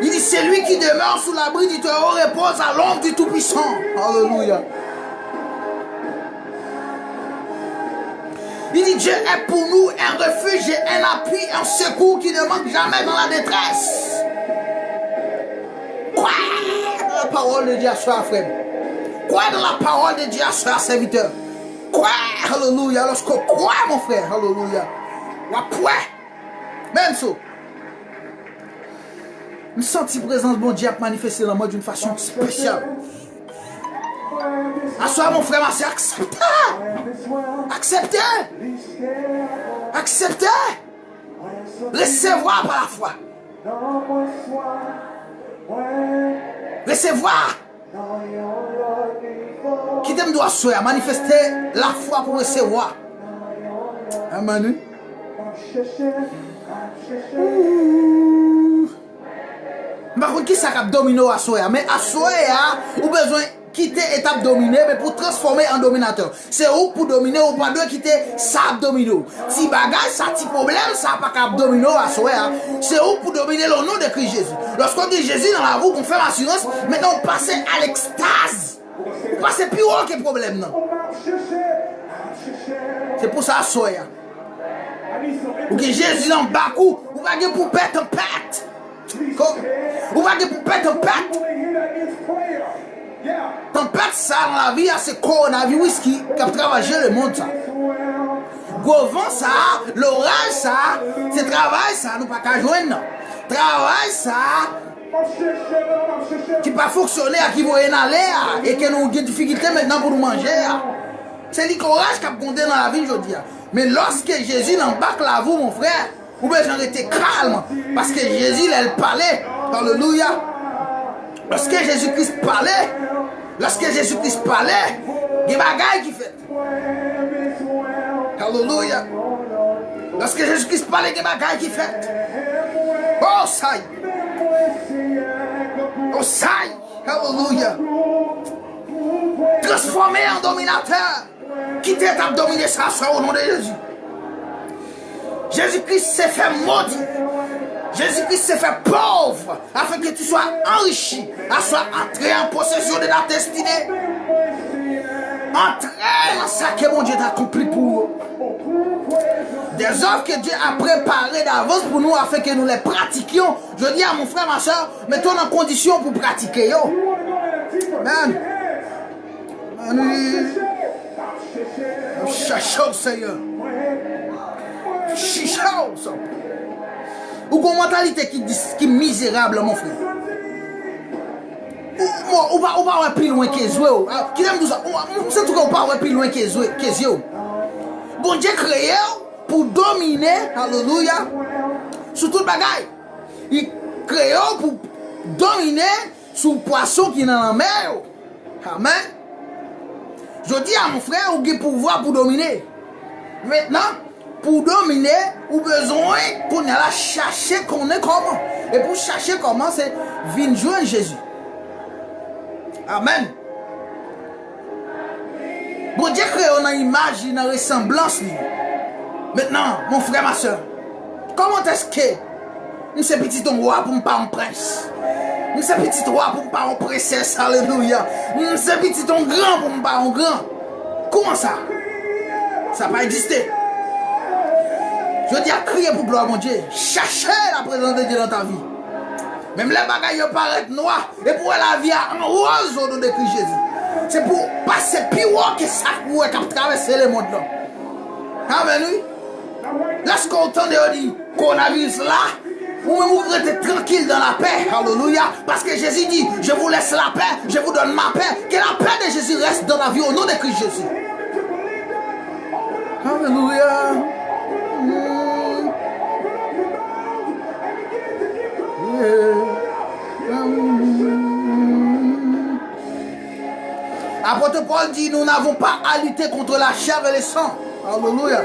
Il dit, c'est lui qui demeure sous l'abri du Très-Haut repose à l'ombre du Tout-Puissant. Alléluia. Il dit, Dieu est pour nous un refuge, un appui, un secours qui ne manque jamais dans la détresse. Quoi dans la parole de Dieu à soi, frère? Quoi dans la parole de Dieu à soi, serviteur? Quoi? Alléluia. Lorsqu'on croit, mon frère, alléluia. Quoi? Même ça. Je sens la présence de mon Dieu manifester dans moi d'une façon spéciale. Assois mon frère, ma soeur, acceptez. Acceptez. Acceptez. Recevoir par la foi. Recevoir. Qui t'aime doit souhaiter manifester la foi pour recevoir. Amen. Par contre, qui ça cap domino à soi? Mais à soi, ou besoin quitter étape dominée, mais pour transformer en dominateur. C'est où pour dominer ou pas deux quitter ça domino. Si bagage, ça petit problème, ça pas cap domino à soi. C'est où pour dominer le nom de Christ Jésus. Lorsqu'on dit Jésus dans la roue, qu'on fait l'assurance, maintenant on passe à l'extase. On passe plus haut que problème non. C'est pour ça à soi. Ou que Jésus en bas coup, ou va dire pour pète en pète. Ou va dire pour pète en pète. Tempête ça dans la vie, c'est coronavirus qui a travaillé le monde ça. Gros vent ça, l'orage ça, c'est travail ça, nous pas qu'à joindre. Travail ça, qui pas fonctionner, qui va en aller et que nous avons des difficultés maintenant pour nous manger. C'est le courage qui a compté dans la vie aujourd'hui. Mais lorsque Jésus embarque la vous, mon frère, vous besoin rester calme parce que Jésus il parlait. Alléluia. Lorsque Jésus-Christ parlait, il y a des bagailles qui fait. Alléluia. Lorsque Jésus-Christ parlait, il y a des bagailles qui fait. Oh, ça y est. Oh, ça y est. Alléluia. Transformé en dominateur. Quittez ta dominer ça au nom de Jésus. Jésus-Christ s'est fait maudit. Jésus-Christ s'est fait pauvre afin que tu sois enrichi, sois entré en possession de ta destinée. Entré dans ça que mon Dieu t'a accompli pour vous. Des œuvres que Dieu a préparées d'avance pour nous afin que nous les pratiquions. Je dis à mon frère, ma soeur, mettons en condition pour pratiquer. Amen. Amen. Chachou, Seigneur. Chichou, ou une mentalité qui est misérable, mon frère. Ou pas aller plus loin que Zoué. Qui aime tout ça? C'est tout cas, on pas aller plus loin que Zoué. Bon Dieu créé pour dominer, alléluia, sur toute bagaille. Il créé pour dominer sur le poisson qui est dans la mer. Amen. Je dis à mon frère, vous avez pouvoir pour dominer. Maintenant, pour dominer, ou besoin qu'on a chercher qu'on est comment. Et pour chercher comment, c'est venir joindre Jésus. Amen. Bon Dieu crée une image, une ressemblance. Maintenant, mon frère, ma soeur, comment est-ce que nous sommes petits roi pour ne pas un prince? Nous sommes petits roi pour ne pas un princesse, alléluia. Nous sommes petits grand pour ne pas un grand. Comment ça? Ça n'a pas existé. Je dis à crier pour gloire, mon Dieu. Cherchez la présence de Dieu dans ta vie. Même les bagailles paraissent noirs. Et pour la vie en rose au nom de Christ Jésus. C'est pour passer plus haut que ça pour traverser le monde là. Amen, oui. Lorsqu'on entend dire coronavirus là, vous restez tranquille dans la paix. Alléluia. Parce que Jésus dit, je vous laisse la paix, je vous donne ma paix. Que la paix de Jésus reste dans la vie au nom de Christ Jésus. Alléluia. Apôtre Paul dit, nous n'avons pas à lutter contre la chair et le sang. Alléluia.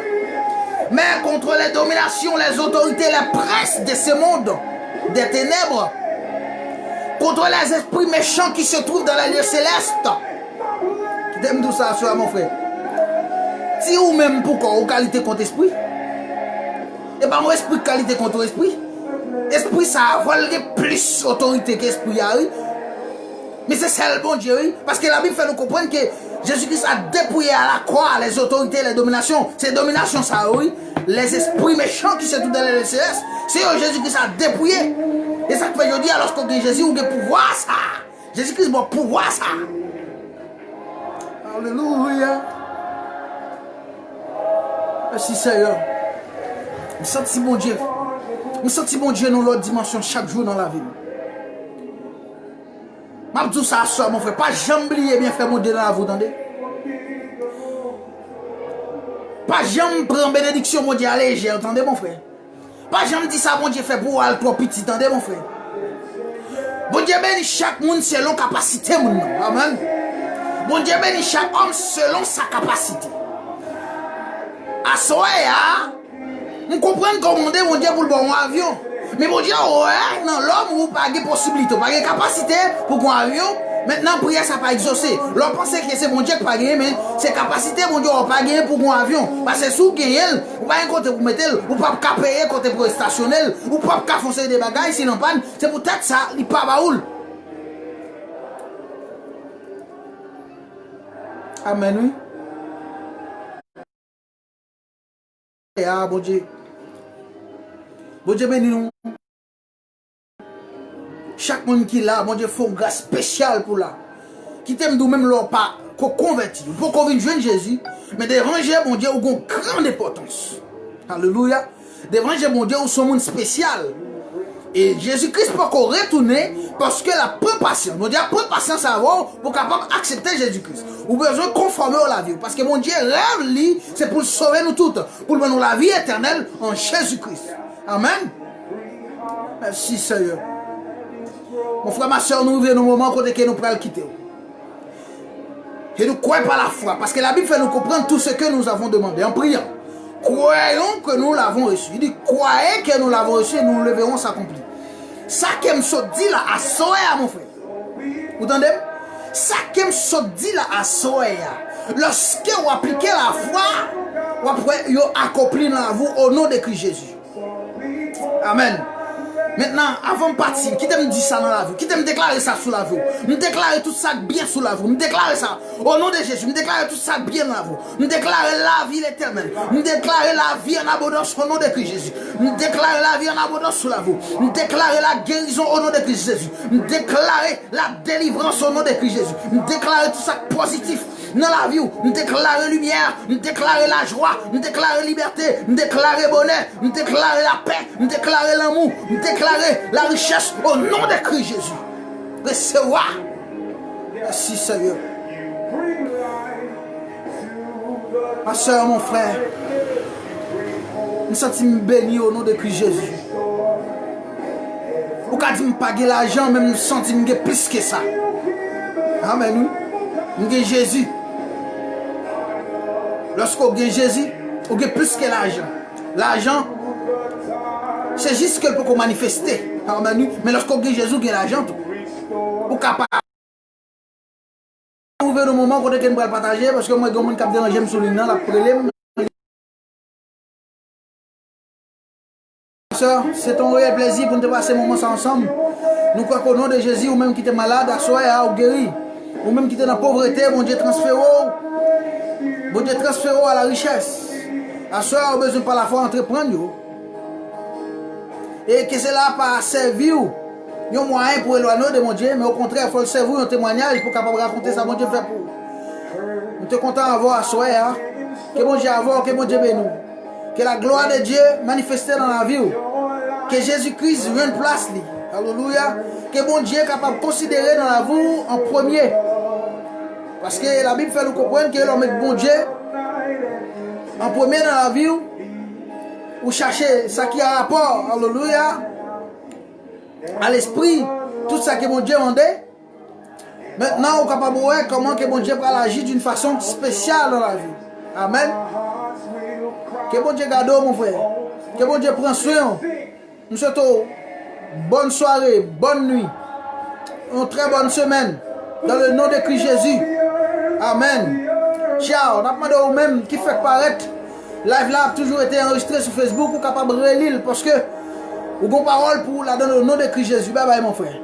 Mais contre les dominations, les autorités, les princes de ce monde des ténèbres, contre les esprits méchants qui se trouvent dans les lieux célestes. Qui t'aime tout ça, soeur, mon frère? Si ou même pourquoi, ou qualité contre esprit? Et pas mon esprit qualité contre esprit. Esprit, ça a plus autorité qu'esprit, oui. Mais c'est ça le bon Dieu, oui. Parce que la Bible fait nous comprendre que Jésus-Christ a dépouillé à la croix les autorités, les dominations. Ces dominations, ça, oui. Les esprits méchants qui se trouvent dans les célestes. C'est Jésus-Christ a dépouillé. Et ça fait aujourd'hui, alors qu'on dit Jésus, on a pouvoir ça. Jésus-Christ a pouvoir ça. Alléluia. Merci Seigneur. Je sens si bon Dieu. Je sens si bon Dieu dans l'autre dimension chaque jour dans la vie. Je dis ça à soi, mon frère. Pas jamais oublier bien faire mon Dieu dans la vie, entendez? Pas jamais prendre bénédiction, mon Dieu, à léger, entendez, mon frère? Pas jamais dire ça, mon Dieu, fait pour aller trop petit, entendez, mon frère? Bon Dieu bénit chaque monde selon capacité, mon nom. Amen. Bon Dieu bénit chaque homme selon sa capacité. À soi, on comprend comment mon Dieu pour le bon avion. Mais bon Dieu, ouais, non, l'homme ou pas de possibilité, pas de capacité pour un avion. Maintenant, prière, ça n'a pas exaucé. L'on pensait que c'est mon Dieu qui n'a pas gagné, mais c'est capacité, mon Dieu, n'a pas gagné pour un avion. Parce que si vous gagnez, vous pas un côté pour mettre, vous pas payer côté pour stationner, vous pas foncer des bagages, sinon pas. C'est peut-être ça, il n'est pas baoul. Amen, oui. Ah, bon Dieu. Bon Dieu, bénis nous. Chaque monde qui est là, mon Dieu, faut une grâce spéciale pour là. Qui t'aime d'où même leur pas converti. Pour qu'on vienne joindre Jésus, mais des rangers, mon Dieu, ont une grande importance. Alléluia. Des rangers, mon Dieu, sont un monde spécial. Et Jésus-Christ peut qu'on retourner parce que la prend patience. Mon Dieu, prend patience à avoir pour capable d'accepter Jésus-Christ. Ou besoin de conformer à la vie. Parce que mon Dieu rêve, lui, c'est pour sauver nous toutes. Pour nous la vie éternelle en Jésus-Christ. Amen. Merci Seigneur. Mon frère, ma soeur, nous vivons au moment où nous pouvons le quitter. Et nous croyons par la foi. Parce que la Bible fait nous comprendre tout ce que nous avons demandé en priant. Croyons que nous l'avons reçu. Il dit, croyez que nous l'avons reçu et nous le verrons s'accomplir. Ça qui me se dit là à Soya, mon frère. Vous entendez? Ça qui me se dit là à Soya. Lorsque vous appliquez la foi, vous accomplir dans vous au nom de Christ Jésus. Amen. Maintenant, avant de partir, qui t'aime dire ça dans la vie? Qui t'aime déclarer ça sous la vie? Me déclarer tout ça bien sous la vie. Me déclarer ça au nom de Jésus. Me déclarer tout ça bien dans la vie. Me déclarer la vie éternelle. Me déclarer la vie en abondance au nom de Christ Jésus. Me déclarer la vie en abondance sous la vie. Me déclarer la guérison au nom de Christ Jésus. Me déclarer la délivrance au nom de Christ Jésus. Me déclarer tout ça positif dans la vie. Me déclarer lumière. Me déclarer la joie. Me déclarer liberté. Me déclarer bonheur. Me déclarer la paix. Me déclarer l'amour. Me déclarer la richesse au nom de Christ Jésus. Recevoir. Merci Seigneur. Ma soeur, mon frère, je me sens béni au nom de Christ Jésus. Ou quand je me pague l'argent, même je me sens plus que ça. Amen. Je suis Jésus. Lorsqu'on est Jésus, on a plus que l'argent. L'argent, c'est juste que pour manifester. Amen. Mais lorsqu'on est Jésus, on a l'argent. Ou capable. Vous verrez le moment où on va partager parce que moi, je suis capable de j'aime souligner la problème. C'est un réel plaisir pour nous passer ce moment ensemble. Nous croyons qu'au nom de Jésus, ou même qui est malade, à soi, ou guéri, ou même qui est dans la pauvreté, bon Dieu transfère à la richesse. À soi, on a besoin par la foi entreprendre. Et que cela pas servir un moyen pour éloigner de mon Dieu, mais au contraire, il faut le servir un témoignage pour capable raconter ça, mon Dieu fait pour. Nous sommes contents d'avoir à soi, que mon Dieu avoir, que mon Dieu bénisse. Que la gloire de Dieu manifestée dans la vie. Que Jésus-Christ vienne place. Alléluia. Que mon Dieu est capable de considérer dans la vie en premier. Parce que la Bible fait nous comprendre que l'on met bon Dieu en premier dans la vie. Ou chercher ce qui a rapport. Alléluia. À l'esprit. Tout ça que mon Dieu m'a dit. Maintenant, on est capable de voir comment que mon Dieu va agir d'une façon spéciale dans la vie. Amen. Que bon Dieu garde mon frère. Que bon Dieu prenne soin. Nous souhaitons bonne soirée, bonne nuit. Une très bonne semaine. Dans le nom de Christ Jésus. Amen. Ciao. On a demandé aux mêmes qui fait paraître. Live là a toujours été enregistré sur Facebook. Ou capable de relire parce que vous avez parole pour la dans le nom de Christ Jésus. Bye bye mon frère.